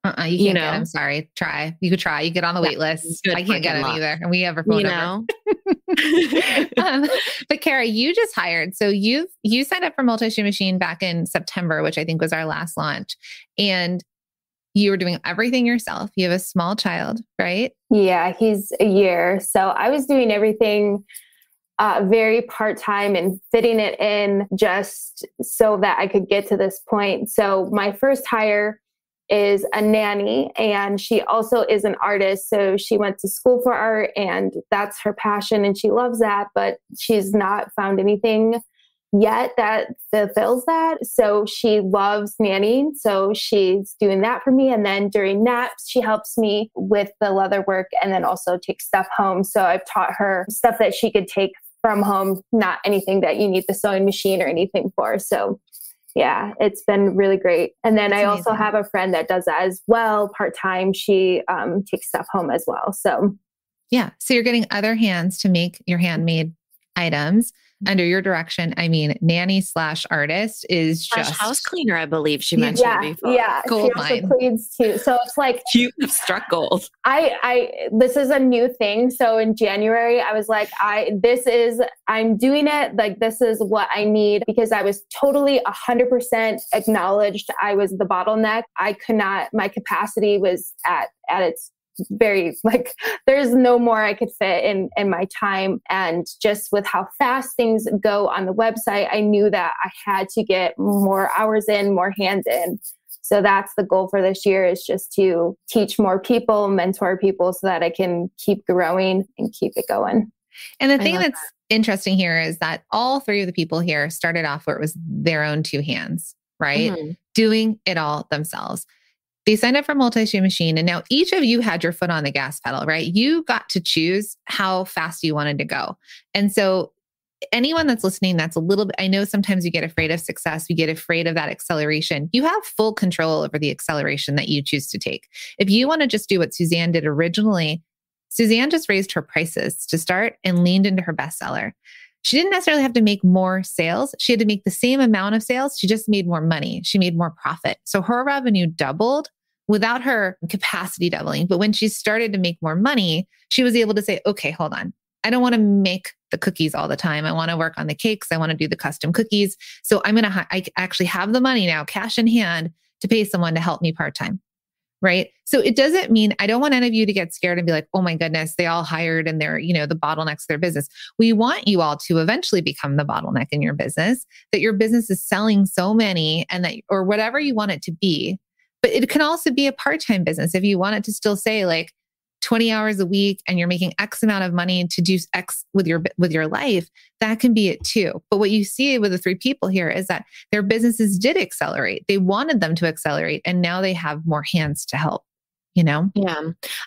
You can't get them. Sorry. Try. You could try. You get on the wait list. I can't get them either. And we have our phone number. But Kara, you just hired. So you signed up for Multi-Shoe Machine back in September, which I think was our last launch. And you were doing everything yourself. You have a small child, right? Yeah, he's a year. So I was doing everything very part-time and fitting it in just so that I could get to this point. So my first hire is a nanny, and she also is an artist. So she went to school for art, and that's her passion, and she loves that, but she's not found anything yet that fulfills that. So she loves nannying. So she's doing that for me. And then during naps, she helps me with the leather work and then also takes stuff home. So I've taught her stuff that she could take from home, not anything that you need the sewing machine or anything for. So yeah, it's been really great. And then I also have a friend that does that as well, part-time. She takes stuff home as well. So yeah. So you're getting other hands to make your handmade items under your direction. I mean, nanny / artist is just house cleaner, I believe she mentioned before. Yeah, gold she also cleans too. So it's like you struck gold. This is a new thing. So in January, I was like, I'm doing it. Like, this is what I need, because I was totally 100% acknowledged. I was the bottleneck. I could not. My capacity was at its very, like, there's no more I could fit in my time. And just with how fast things go on the website, I knew that I had to get more hours in, more hands in. So that's the goal for this year, is just to teach more people, mentor people, so that I can keep growing and keep it going. And the thing that's interesting here is that all three of the people here started off where it was their own two hands, right? Mm-hmm. Doing it all themselves. They signed up for Multi-Shoe Machine, and now each of you had your foot on the gas pedal, right? You got to choose how fast you wanted to go. And so anyone that's listening, that's a little bit, I know sometimes you get afraid of success. You get afraid of that acceleration. You have full control over the acceleration that you choose to take. If you want to just do what Suzanne did originally, Suzanne just raised her prices to start and leaned into her bestseller. She didn't necessarily have to make more sales. She had to make the same amount of sales. She just made more money. She made more profit. So her revenue doubled without her capacity doubling. But when she started to make more money, she was able to say, okay, hold on. I don't want to make the cookies all the time. I want to work on the cakes. I want to do the custom cookies. So I actually have the money now, cash in hand, to pay someone to help me part-time. Right. So it doesn't mean, I don't want any of you to get scared and be like, oh my goodness, they all hired and they're, the bottlenecks of their business. We want you all to eventually become the bottleneck in your business, that your business is selling so many and that, or whatever you want it to be. But it can also be a part-time business. If you want it to still say like 20 hours a week and you're making X amount of money to do X with your life, that can be it too. But what you see with the three people here is that their businesses did accelerate. They wanted them to accelerate, and now they have more hands to help, Yeah.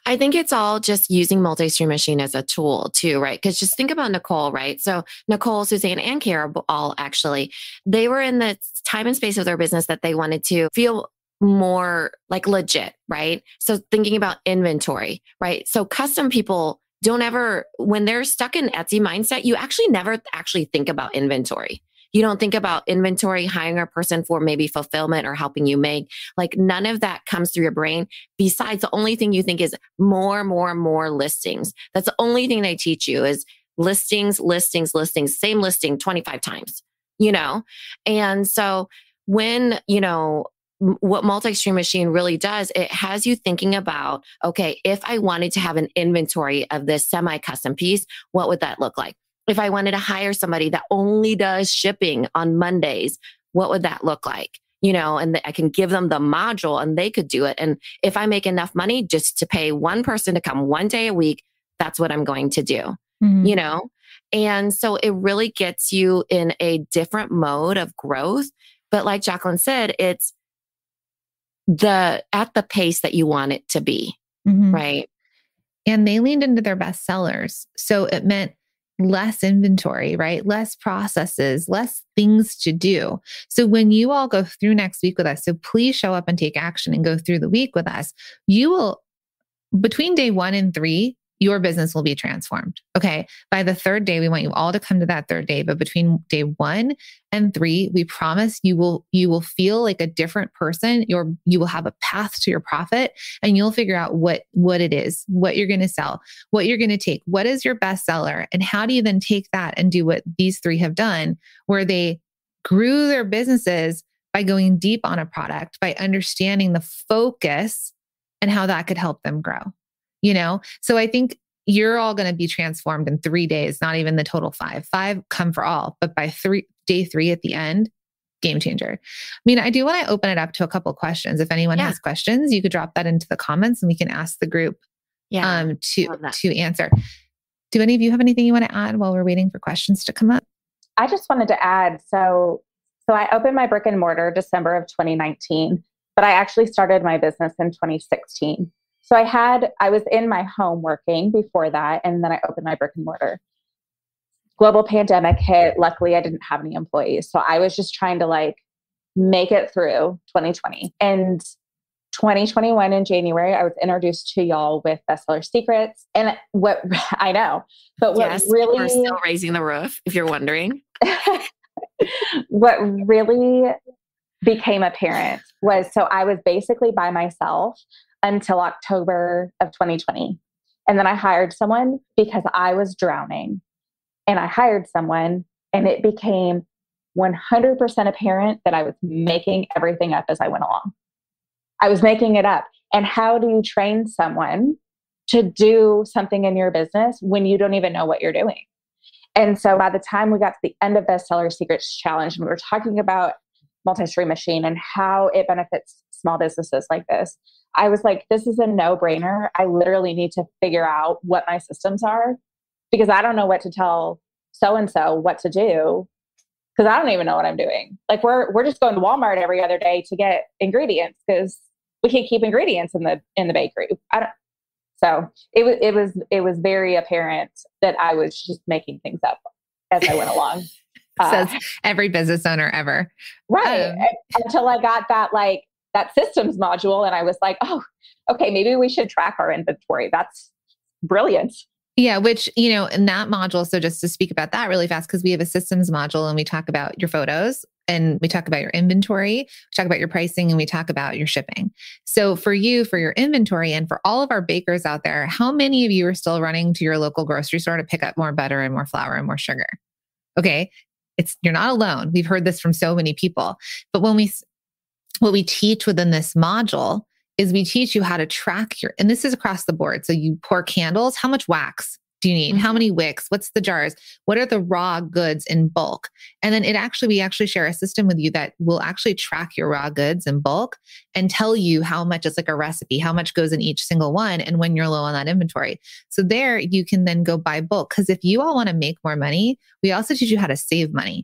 I think it's all just using Multi-Stream Machine as a tool too, right? Because just think about Nicole, right? So Nicole, Suzanne, and Kara all actually, they were in the time and space of their business that they wanted to feel more like legit, right? So thinking about inventory, right? So custom people don't ever, when they're stuck in Etsy mindset, you actually never actually think about inventory. You don't think about inventory, hiring a person for maybe fulfillment or helping you make, like none of that comes through your brain. Besides, the only thing you think is more listings. That's the only thing they teach you is listings, same listing 25 times, And so when, what Multi-Stream Machine really does, it has you thinking about, okay, if I wanted to have an inventory of this semi-custom piece, what would that look like? If I wanted to hire somebody that only does shipping on Mondays, what would that look like? And I can give them the module and they could do it. And if I make enough money just to pay one person to come one day a week, that's what I'm going to do, And so it really gets you in a different mode of growth. But like Jacqueline said, it's at the pace that you want it to be, right? And they leaned into their best sellers. So it meant less inventory, right? Less processes, less things to do. So when you all go through next week with us, so please show up and take action and go through the week with us. You will, between day 1 and 3, your business will be transformed. Okay. By the 3rd day, we want you all to come to that 3rd day. But between day 1 and 3, we promise you will feel like a different person. You will have a path to your profit, and you'll figure out what it is, what you're going to sell, what you're going to take, what is your best seller, and how do you then take that and do what these 3 have done, where they grew their businesses by going deep on a product, by understanding the focus and how that could help them grow. So I think you're all going to be transformed in 3 days, not even the total 5. 5 come for all, but by day 3 at the end, game changer. I do want to open it up to a couple of questions. If anyone has questions, you could drop that into the comments and we can ask the group to answer. Do any of you have anything you want to add while we're waiting for questions to come up? I just wanted to add, so I opened my brick and mortar December of 2019, but I actually started my business in 2016. So I was in my home working before that, and then I opened my brick and mortar. Global pandemic hit. Luckily, I didn't have any employees. So I was just trying to make it through 2020. And 2021 in January, I was introduced to y'all with Bestseller Secrets. And what I know, but what really... We're still raising the roof, if you're wondering. What really became apparent was, so I was basically by myself until October of 2020. And then I hired someone because I was drowning. And I hired someone, and it became 100% apparent that I was making everything up as I went along. I was making it up. And how do you train someone to do something in your business when you don't even know what you're doing? And so by the time we got to the end of Bestseller Secrets Challenge, and we were talking about Multi-Stream Machine and how it benefits small businesses like this, I was like, this is a no-brainer. I literally need to figure out what my systems are, because I don't know what to tell so-and-so what to do, because I don't even know what I'm doing. We're just going to Walmart every other day to get ingredients because we can keep ingredients in the bakery. So it was very apparent that I was just making things up as I went along. Says every business owner ever. Right. Until I got that systems module, and I was like, oh, okay, maybe we should track our inventory. That's brilliant. Yeah, which, in that module, so just to speak about that really fast, because we have a systems module and we talk about your photos and we talk about your inventory, we talk about your pricing, and we talk about your shipping. So for you, for your inventory, and for all of our bakers out there, how many of you are still running to your local grocery store to pick up more butter and more flour and more sugar? Okay. You're not alone. We've heard this from so many people. But what we teach within this module is we teach you how to track and this is across the board. So you pour candles, how much wax do you need? How many wicks? What's the jars? What are the raw goods in bulk? And then we actually share a system with you that will actually track your raw goods in bulk and tell you how much. It's like a recipe, how much goes in each single one and when you're low on that inventory. So there you can then go buy bulk. Because if you all want to make more money, we also teach you how to save money.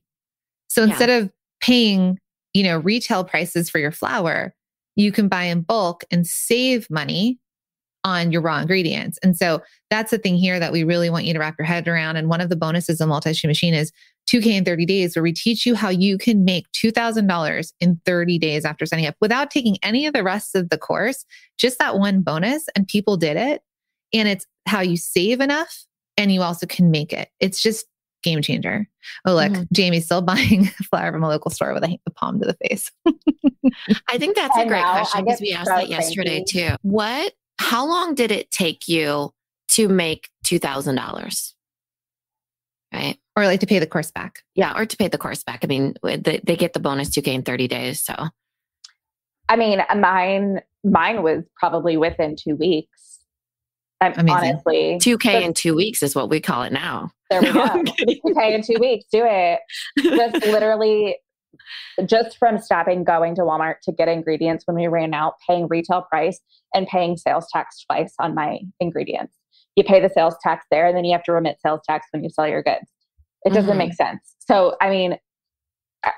So instead of paying, retail prices for your flour, you can buy in bulk and save money on your raw ingredients. And so that's the thing here that we really want you to wrap your head around. And one of the bonuses of Multi-Stream Machine is 2K in 30 days, where we teach you how you can make $2,000 in 30 days after signing up without taking any of the rest of the course, just that one bonus. And people did it. And it's how you save enough and you also can make it. It's just game changer. Oh, look, Jamie's still buying flour from a local store with a palm to the face. I think that's a great question because we asked that yesterday too. How long did it take you to make $2,000? Right. Or like to pay the course back. Yeah. Or to pay the course back. I mean, they get the bonus 2K in 30 days. So, I mean, mine was probably within 2 weeks. Honestly, 2K in 2 weeks is what we call it now. There we go. 2K in 2 weeks. Do it. Just literally just from stopping going to Walmart to get ingredients when we ran out, paying retail price and paying sales tax twice on my ingredients. You pay the sales tax there and then you have to remit sales tax when you sell your goods. It doesn't make sense. So, I mean,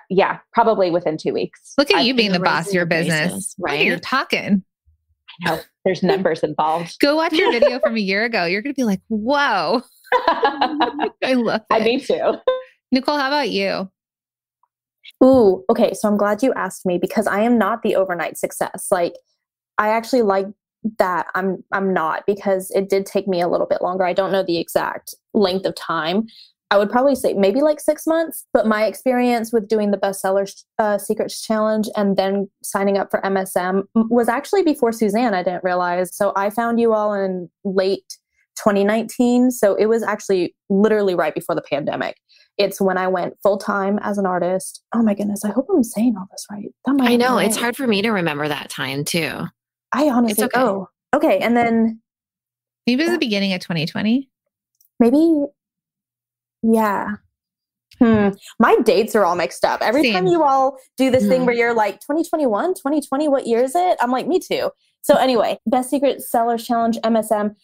yeah, probably within 2 weeks. Look at you being the boss of your business, right? You're talking. I know. There's numbers involved. Go watch your video from a year ago. You're going to be like, whoa. I love it. I need to. Nicole, how about you? Ooh, okay. So I'm glad you asked me because I am not the overnight success. Like, I actually like that I'm not, because it did take me a little bit longer. I don't know the exact length of time. I would probably say maybe like 6 months, but my experience with doing the Bestseller Secrets Challenge and then signing up for MSM was actually before Suzanne. I didn't realize. So I found you all in late 2019. So it was actually literally right before the pandemic. It's when I went full-time as an artist. Oh my goodness. I hope I'm saying all this right. I know. It's hard for me to remember that time too. I honestly, okay. And then maybe it was the beginning of 2020. Maybe. Yeah. My dates are all mixed up. Every time you all do this thing where you're like 2021, 2020, what year is it? I'm like, me too. So anyway, Best Secret Sellers Challenge, MSM.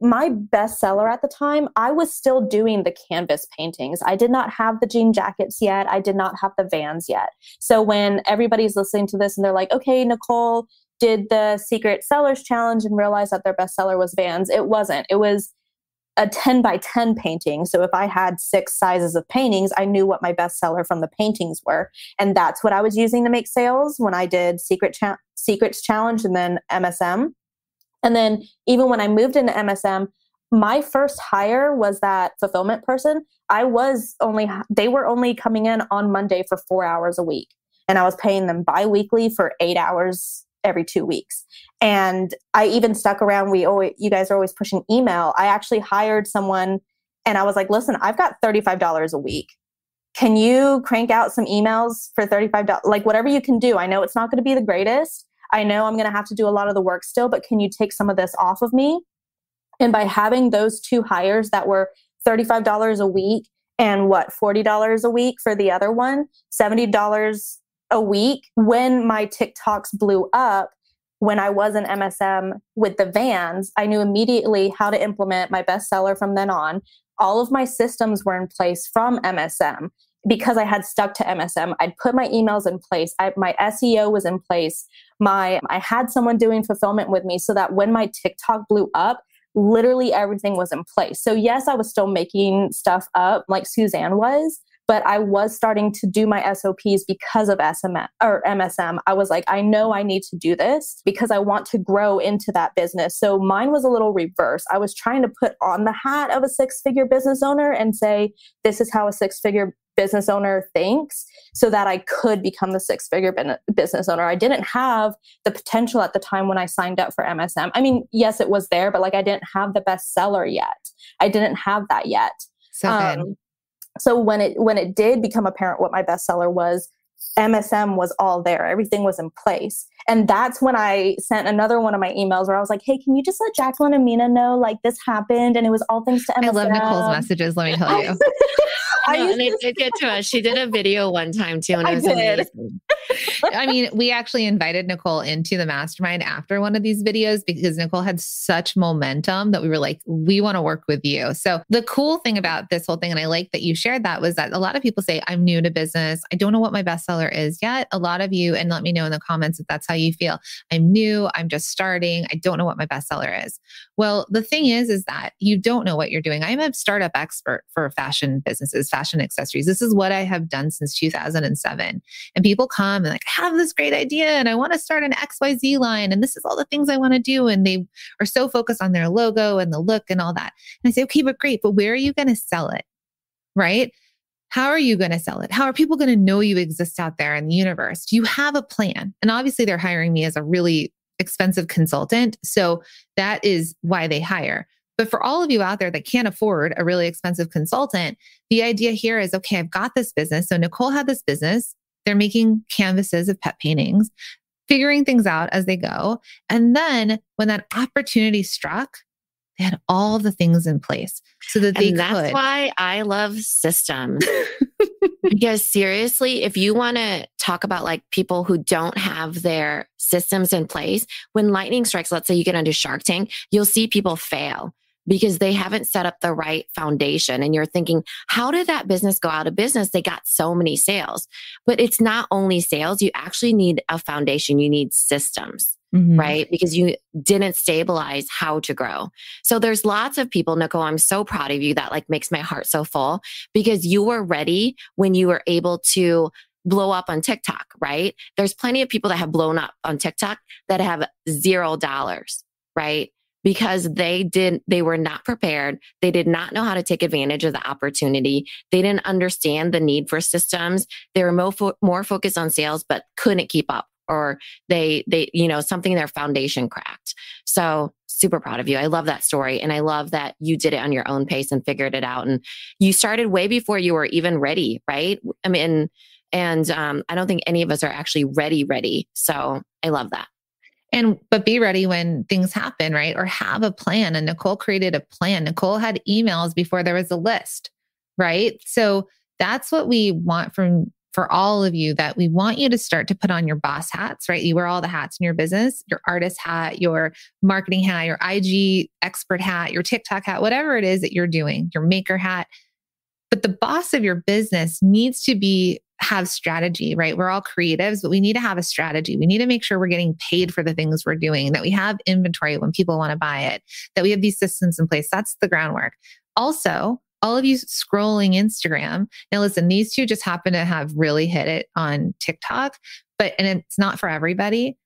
My best seller at the time, I was still doing the canvas paintings. I did not have the jean jackets yet. I did not have the Vans yet. So when everybody's listening to this and they're like, okay, Nicole did the Secret Sellers Challenge and realized that their bestseller was Vans. It wasn't. It was a 10 by 10 painting. So if I had 6 sizes of paintings, I knew what my bestseller from the paintings were. And that's what I was using to make sales when I did Secrets Challenge and then MSM. And then even when I moved into MSM, my first hire was that fulfillment person. They were only coming in on Monday for 4 hours a week. And I was paying them bi-weekly for 8 hours every 2 weeks. And I even stuck around. You guys are always pushing email. I actually hired someone and I was like, listen, I've got $35 a week. Can you crank out some emails for $35? Like whatever you can do. I know it's not going to be the greatest. I know I'm going to have to do a lot of the work still, but can you take some of this off of me? And by having those 2 hires that were $35 a week and $40 a week for the other one, $70 a week, when my TikToks blew up, when I was in MSM with the Vans, I knew immediately how to implement my bestseller from then on. All of my systems were in place from MSM because I had stuck to MSM. I'd put my emails in place. My SEO was in place. I had someone doing fulfillment with me so that when my TikTok blew up, literally everything was in place. So yes, I was still making stuff up like Suzanne was, but I was starting to do my SOPs because of MSM. I was like, I know I need to do this because I want to grow into that business. So mine was a little reverse. I was trying to put on the hat of a 6-figure business owner and say, this is how a 6-figure business owner thinks so that I could become the six-figure business owner. I didn't have the potential at the time when I signed up for MSM. I mean, yes, it was there, but like I didn't have the bestseller yet. I didn't have that yet. So good. So when it did become apparent what my bestseller was, MSM was all there. Everything was in place. And that's when I sent another one of my emails where I was like, hey, can you just let Jacqueline and Mina know like this happened and it was all thanks to MSM. I love Nicole's messages, let me tell you. And it did get to us. She did a video one time too, and it was amazing. I mean, we actually invited Nicole into the mastermind after one of these videos because Nicole had such momentum that we were like, we want to work with you. So the cool thing about this whole thing, and I like that you shared that, was that a lot of people say, I'm new to business. I don't know what my bestseller is yet. A lot of you, and let me know in the comments if that's how you feel. I'm new. I'm just starting. I don't know what my bestseller is. Well, the thing is that you don't know what you're doing. I'm a startup expert for fashion businesses, fashion accessories. This is what I have done since 2007. And people come and like, I have this great idea and I want to start an XYZ line. And this is all the things I want to do. And they are so focused on their logo and the look and all that. And I say, okay, but great, but where are you going to sell it? Right? How are you going to sell it? How are people going to know you exist out there in the universe? Do you have a plan? And obviously they're hiring me as a really expensive consultant. So that is why they hire. But for all of you out there that can't afford a really expensive consultant, the idea here is, okay, I've got this business. So Nicole had this business. They're making canvases of pet paintings, figuring things out as they go. And then when that opportunity struck, they had all the things in place so that they could. That's why I love systems. Because seriously, if you want to talk about like people who don't have their systems in place, when lightning strikes, let's say you get onto Shark Tank, you'll see people fail because they haven't set up the right foundation. And you're thinking, how did that business go out of business? They got so many sales. But it's not only sales. You actually need a foundation. You need systems. Mm-hmm. Right? Because you didn't stabilize how to grow. So there's lots of people, Nicole, I'm so proud of you. That like makes my heart so full because you were ready when you were able to blow up on TikTok, right? There's plenty of people that have blown up on TikTok that have $0, right? Because they were not prepared. They did not know how to take advantage of the opportunity. They didn't understand the need for systems. They were more focused on sales, but couldn't keep up. Or they, something in their foundation cracked. So super proud of you. I love that story. And I love that you did it on your own pace and figured it out. And you started way before you were even ready, right? I mean, and I don't think any of us are actually ready. So I love that. But be ready when things happen, right? Or have a plan. And Nicole created a plan. Nicole had emails before there was a list, right? So that's what we want for all of you, that we want you to start to put on your boss hats, right? You wear all the hats in your business, your artist hat, your marketing hat, your IG expert hat, your TikTok hat, whatever it is that you're doing, your maker hat. But the boss of your business needs to have strategy, right? We're all creatives, but we need to have a strategy. We need to make sure we're getting paid for the things we're doing, that we have inventory when people want to buy it, that we have these systems in place. That's the groundwork. Also, all of you scrolling Instagram. Now, listen, these two just happen to have really hit it on TikTok, and it's not for everybody.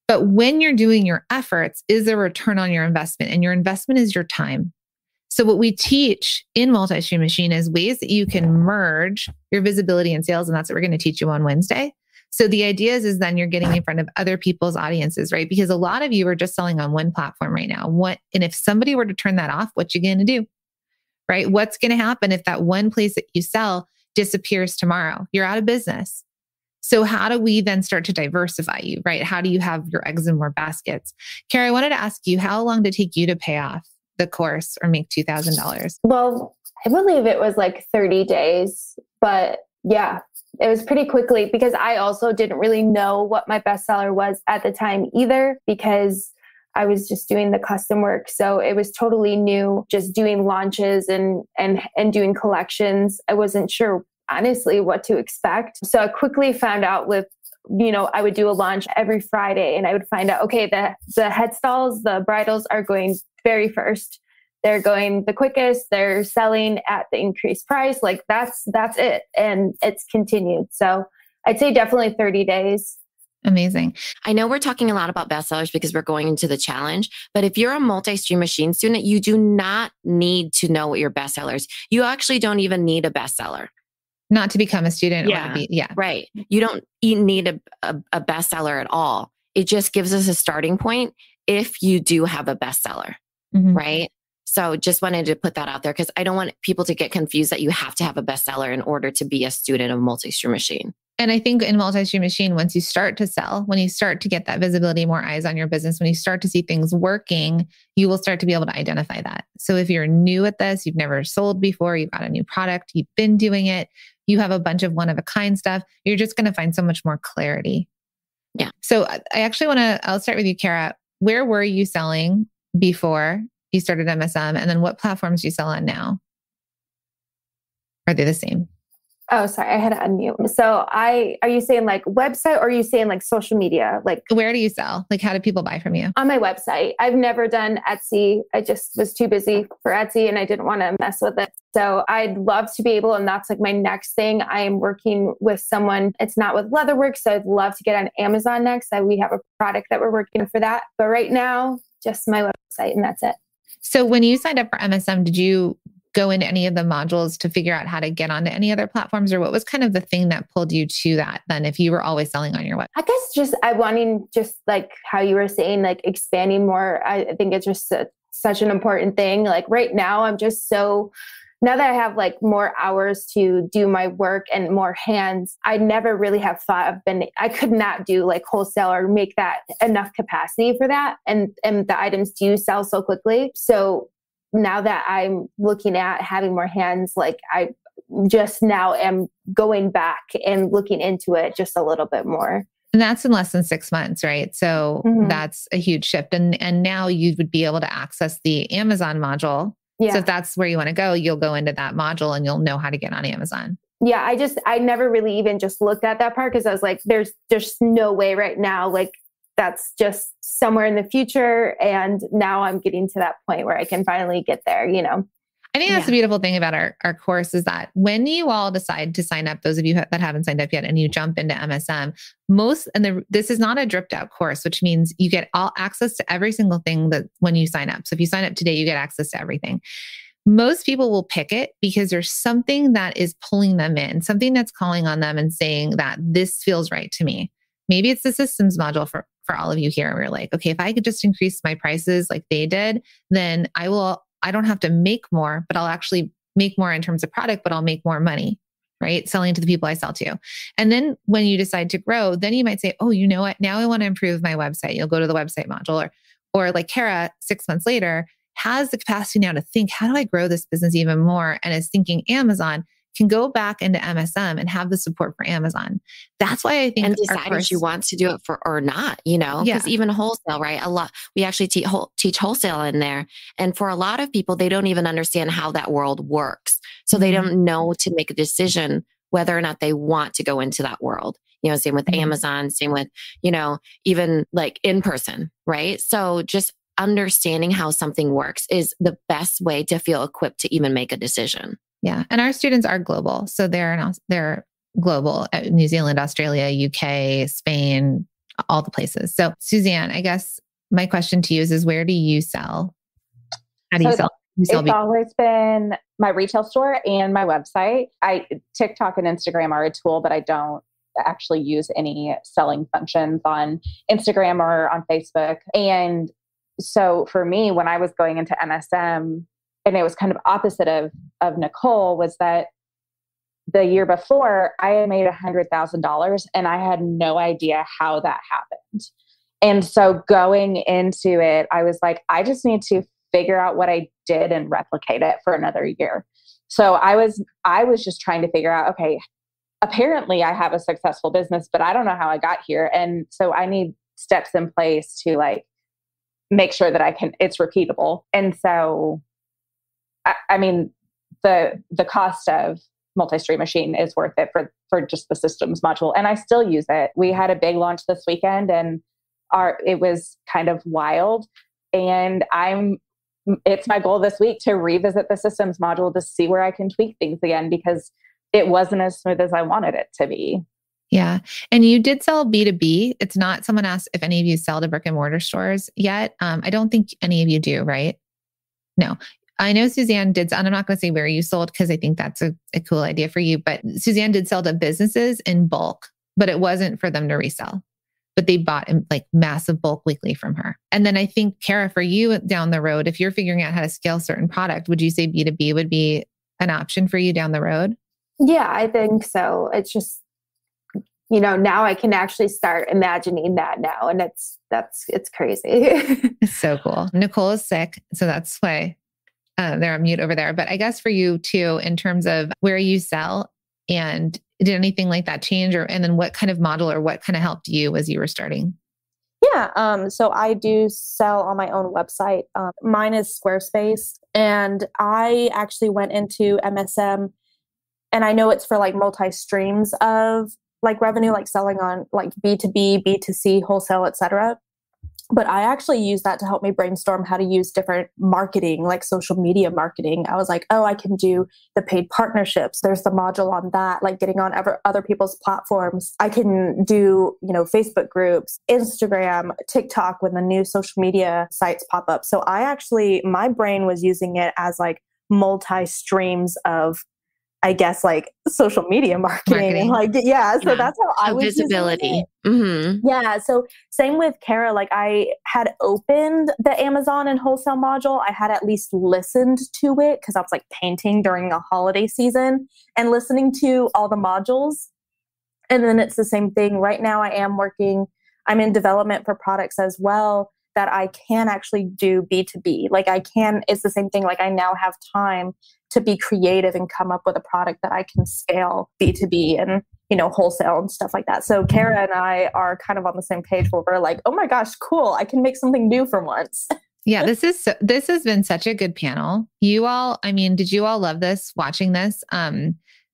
But when you're doing your efforts, is there a return on your investment? And your investment is your time. So what we teach in Multi-Stream Machine is ways that you can merge your visibility and sales. And that's what we're going to teach you on Wednesday. So the idea is then you're getting in front of other people's audiences, right? Because a lot of you are just selling on one platform right now. And if somebody were to turn that off, what you going to do? Right? What's going to happen if that one place that you sell disappears tomorrow? You're out of business. So how do we then start to diversify you, right? How do you have your eggs in more baskets? Carrie, I wanted to ask you, how long did it take you to pay off the course or make $2,000? Well, I believe it was like 30 days, but yeah, it was pretty quickly because I also didn't really know what my bestseller was at the time either, because I was just doing the custom work. So it was totally new, just doing launches and doing collections. I wasn't sure, honestly, what to expect. So I quickly found out I would do a launch every Friday and I would find out, okay, the head stalls, the bridals are going very first. They're going the quickest. They're selling at the increased price. Like that's it. And it's continued. So I'd say definitely 30 days. Amazing. I know we're talking a lot about bestsellers because we're going into the challenge, but if you're a Multi-Stream Machine student, you do not need to know what your bestseller is. You actually don't even need a bestseller. Not to become a student or to be, right. You don't need a bestseller at all. It just gives us a starting point if you do have a bestseller, right? So just wanted to put that out there because I don't want people to get confused that you have to have a bestseller in order to be a student of Multi-Stream Machine. And I think in Multi-Stream Machine, once you start to sell, when you start to get that visibility, more eyes on your business, when you start to see things working, you will start to be able to identify that. So if you're new at this, you've never sold before, you've got a new product, you've been doing it, you have a bunch of one-of-a-kind stuff, you're just going to find so much more clarity. Yeah. So I actually I'll start with you, Kara. Where were you selling before you started MSM? And then what platforms do you sell on now? Are they the same? Oh, sorry. I had to unmute. So are you saying like website or are you saying like social media? Like where do you sell? Like how do people buy from you? On my website. I've never done Etsy. I just was too busy for Etsy and I didn't want to mess with it. So I'd love to be able, and that's like my next thing. I am working with someone. It's not with Leatherworks. So I'd love to get on Amazon next. We have a product that we're working for that. But right now, just my website and that's it. So when you signed up for MSM, did you go into any of the modules to figure out how to get onto any other platforms, or what was kind of the thing that pulled you to that then if you were always selling on your website? I guess I wanting just like how you were saying, like expanding more. I think it's just such an important thing. Like right now, I'm just now that I have like more hours to do my work and more hands, I never really have thought I could not do like wholesale or make that enough capacity for that. And the items do sell so quickly. So now that I'm looking at having more hands, like I just now am going back and looking into it just a little bit more. And that's in less than 6 months, right? So that's a huge shift. And now you would be able to access the Amazon module. Yeah. So if that's where you want to go, you'll go into that module and you'll know how to get on Amazon. Yeah. I never really even just looked at that part because I was like, there's no way right now. Like that's just somewhere in the future. And now I'm getting to that point where I can finally get there, you know? I think that's the beautiful thing about our course is that when you all decide to sign up, those of you that haven't signed up yet, and you jump into MSM, this is not a dripped out course, which means you get all access to every single thing that when you sign up. So if you sign up today, you get access to everything. Most people will pick it because there's something that is pulling them in, something that's calling on them and saying that this feels right to me. Maybe it's the systems module for all of you here. We're like, okay, if I could just increase my prices like they did, then I don't have to make more, but I'll actually make more in terms of product, but I'll make more money, right? Selling to the people I sell to. And then when you decide to grow, then you might say, oh, you know what? Now I want to improve my website. You'll go to the website module or like Kara 6 months later has the capacity now to think, how do I grow this business even more? And is thinking Amazon, can go back into MSM and have the support for Amazon. That's why I think and decide if you want to do it for or not, you know, because even wholesale, right? We actually teach wholesale in there. And for a lot of people, they don't even understand how that world works. So they don't know to make a decision whether or not they want to go into that world. You know, same with Amazon, same with, you know, even like in person, right? So just understanding how something works is the best way to feel equipped to even make a decision. Yeah. And our students are global. So they're global, New Zealand, Australia, UK, Spain, all the places. So Suzanne, I guess my question to you is where do you sell? How do you sell? It's always been my retail store and my website. TikTok and Instagram are a tool, but I don't actually use any selling functions on Instagram or on Facebook. And so for me, when I was going into MSM, and it was kind of opposite of Nicole, was that the year before I had made $100,000 and I had no idea how that happened. And so going into it, I was like, I just need to figure out what I did and replicate it for another year. So I was just trying to figure out, okay, apparently I have a successful business, but I don't know how I got here. And so I need steps in place to like make sure that it's repeatable. And so I mean, the cost of Multi-Stream Machine is worth it for just the systems module. And I still use it. We had a big launch this weekend and it was kind of wild. And it's my goal this week to revisit the systems module to see where I can tweak things again, because it wasn't as smooth as I wanted it to be. Yeah. And you did sell B2B. It's not, someone asked if any of you sell to brick and mortar stores yet. I don't think any of you do, right? No. I know Suzanne did, and I'm not going to say where you sold because I think that's a cool idea for you, but Suzanne did sell to businesses in bulk, but it wasn't for them to resell. But they bought like massive bulk weekly from her. And then I think, Kara, for you down the road, if you're figuring out how to scale certain product, would you say B2B would be an option for you down the road? Yeah, I think so. It's just, now I can actually start imagining that now. And it's crazy. It's so cool. Nicole is sick. So that's why they're on mute over there. But I guess for you too, in terms of where you sell, and did anything like that change, and then what kind of model or what kind of helped you as you were starting? Yeah. So I do sell on my own website. Mine is Squarespace, and I actually went into MSM, and I know it's for like multi streams of like revenue, like selling on like B2B, B2C, wholesale, etc. But I actually use that to help me brainstorm how to use different marketing, like social media marketing. I was like, oh, I can do the paid partnerships. There's the module on that, like getting on other people's platforms. I can do, Facebook groups, Instagram, TikTok when the new social media sites pop up. So my brain was using it as like multi-streams of, I guess, like social media marketing. And like, so that's how I was visibility. Yeah. So same with Kara, like I had opened the Amazon and wholesale module. I had at least listened to it because I was like painting during a holiday season and listening to all the modules. And then it's the same thing. Right now I'm in development for products as well that I can actually do B2B. Like it's the same thing. Like I now have time to be creative and come up with a product that I can scale B2B and, wholesale and stuff like that. So Kara and I are kind of on the same page where we're like, oh my gosh, cool. I can make something new for once. Yeah, this has been such a good panel. You all, did you all love this, watching this?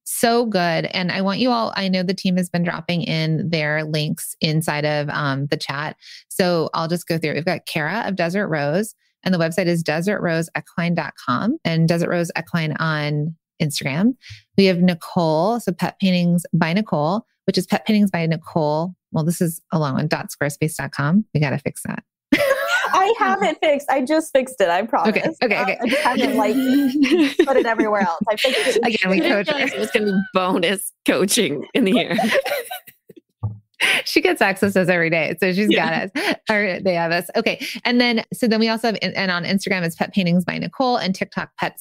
So good. And I want you all, I know the team has been dropping in their links inside of the chat. So I'll just go through. We've got Kara of Desert Rose, and the website is desertroseequine.com and Desert Rose Equine on Instagram. We have Nicole, so Pet Paintings by Nicole, which is Pet Paintings by Nicole. Well, this is a long one, .squarespace.com. We got to fix that. I have it fixed. I just fixed it. I promise. Okay. I just haven't put it everywhere else. I fixed it. Again, we coach. It's going to be bonus coaching in the air. She gets access to us every day. So she's got us. Or they have us. Okay. And then we also have, and on Instagram, it's Pet Paintings by Nicole, and TikTok, Pet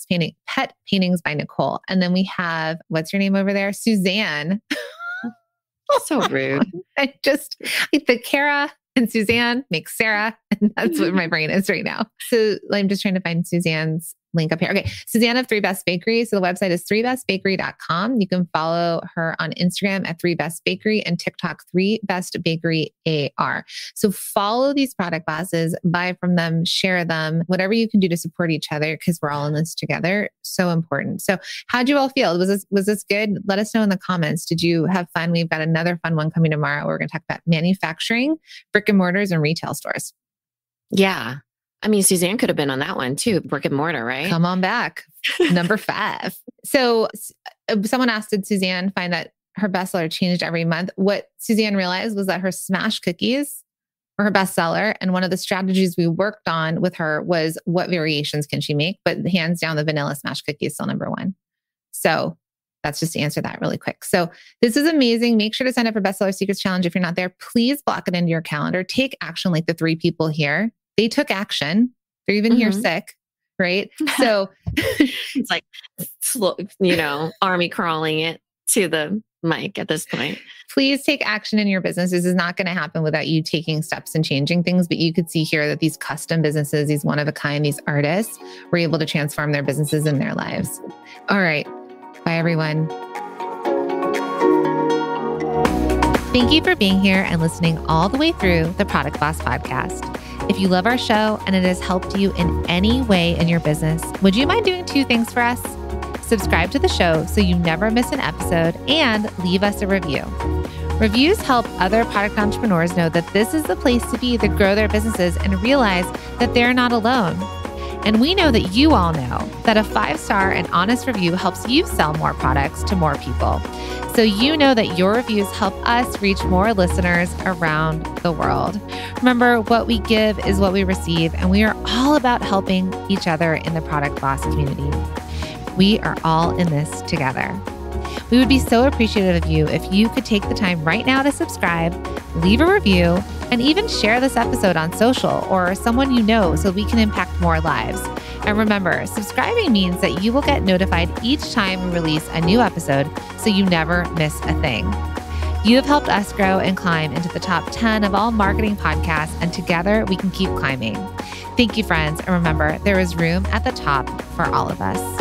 Paintings by Nicole. And then we have, what's your name over there? Suzanne. So rude. The Kara and Suzanne makes Sarah. And that's what my brain is right now. So I'm just trying to find Suzanne's link up here. Okay. Suzanne of 3 Best Bakery. So the website is 3bestbakery.com. You can follow her on Instagram at 3 Best Bakery and TikTok 3 Best Bakery AR. So follow these product bosses, buy from them, share them, whatever you can do to support each other, because we're all in this together. So important. So how'd you all feel? Was this good? Let us know in the comments. Did you have fun? We've got another fun one coming tomorrow. We're going to talk about manufacturing, brick and mortars, and retail stores. Yeah. Suzanne could have been on that one too, brick and mortar, right? Come on back. Number 5. So someone asked, did Suzanne find that her bestseller changed every month? What Suzanne realized was that her smash cookies were her bestseller. And one of the strategies we worked on with her was what variations can she make? But hands down, the vanilla smash cookie is still number 1. So that's just to answer that really quick. So this is amazing. Make sure to sign up for Bestseller Secrets Challenge. If you're not there, please block it into your calendar. Take action like the 3 people here. They took action. They're even here sick, right? So it's like, slow, army crawling it to the mic at this point. Please take action in your business. This is not going to happen without you taking steps and changing things. But you could see here that these custom businesses, these one of a kind, these artists were able to transform their businesses and their lives. All right. Bye, everyone. Thank you for being here and listening all the way through the Product Boss podcast. If you love our show and it has helped you in any way in your business, would you mind doing 2 things for us? Subscribe to the show so you never miss an episode, and leave us a review. Reviews help other product entrepreneurs know that this is the place to be to grow their businesses and realize that they're not alone. And we know that you all know that a 5-star and honest review helps you sell more products to more people. So you know that your reviews help us reach more listeners around the world. Remember, what we give is what we receive, and we are all about helping each other in the Product Boss community. We are all in this together. We would be so appreciative of you if you could take the time right now to subscribe, leave a review, and even share this episode on social or someone you know so we can impact more lives. And remember, subscribing means that you will get notified each time we release a new episode so you never miss a thing. You have helped us grow and climb into the top 10 of all marketing podcasts, and together we can keep climbing. Thank you, friends. And remember, there is room at the top for all of us.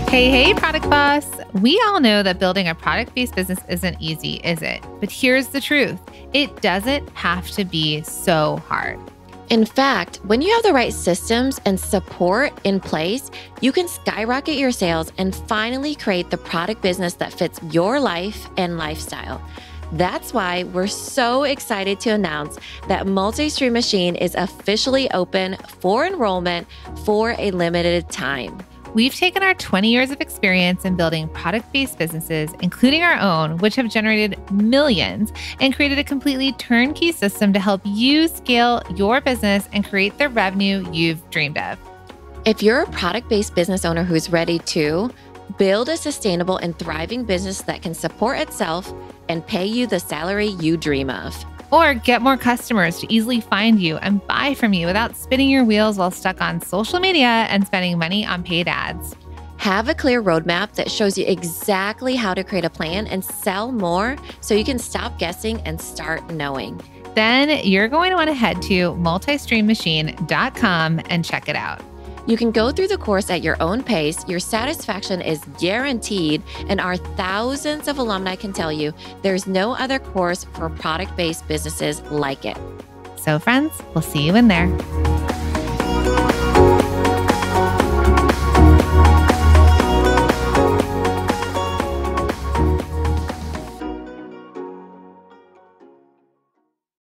Hey, Product Boss. We all know that building a product-based business isn't easy, is it? But here's the truth. It doesn't have to be so hard. In fact, when you have the right systems and support in place, you can skyrocket your sales and finally create the product business that fits your life and lifestyle. That's why we're so excited to announce that Multi-Stream Machine is officially open for enrollment for a limited time. We've taken our 20 years of experience in building product-based businesses, including our own, which have generated millions, and created a completely turnkey system to help you scale your business and create the revenue you've dreamed of. If you're a product-based business owner who's ready to build a sustainable and thriving business that can support itself and pay you the salary you dream of, or get more customers to easily find you and buy from you without spinning your wheels while stuck on social media and spending money on paid ads. have a clear roadmap that shows you exactly how to create a plan and sell more so you can stop guessing and start knowing. Then you're going to want to head to multistreammachine.com and check it out. You can go through the course at your own pace. Your satisfaction is guaranteed, and our thousands of alumni can tell you there's no other course for product-based businesses like it. So friends, we'll see you in there.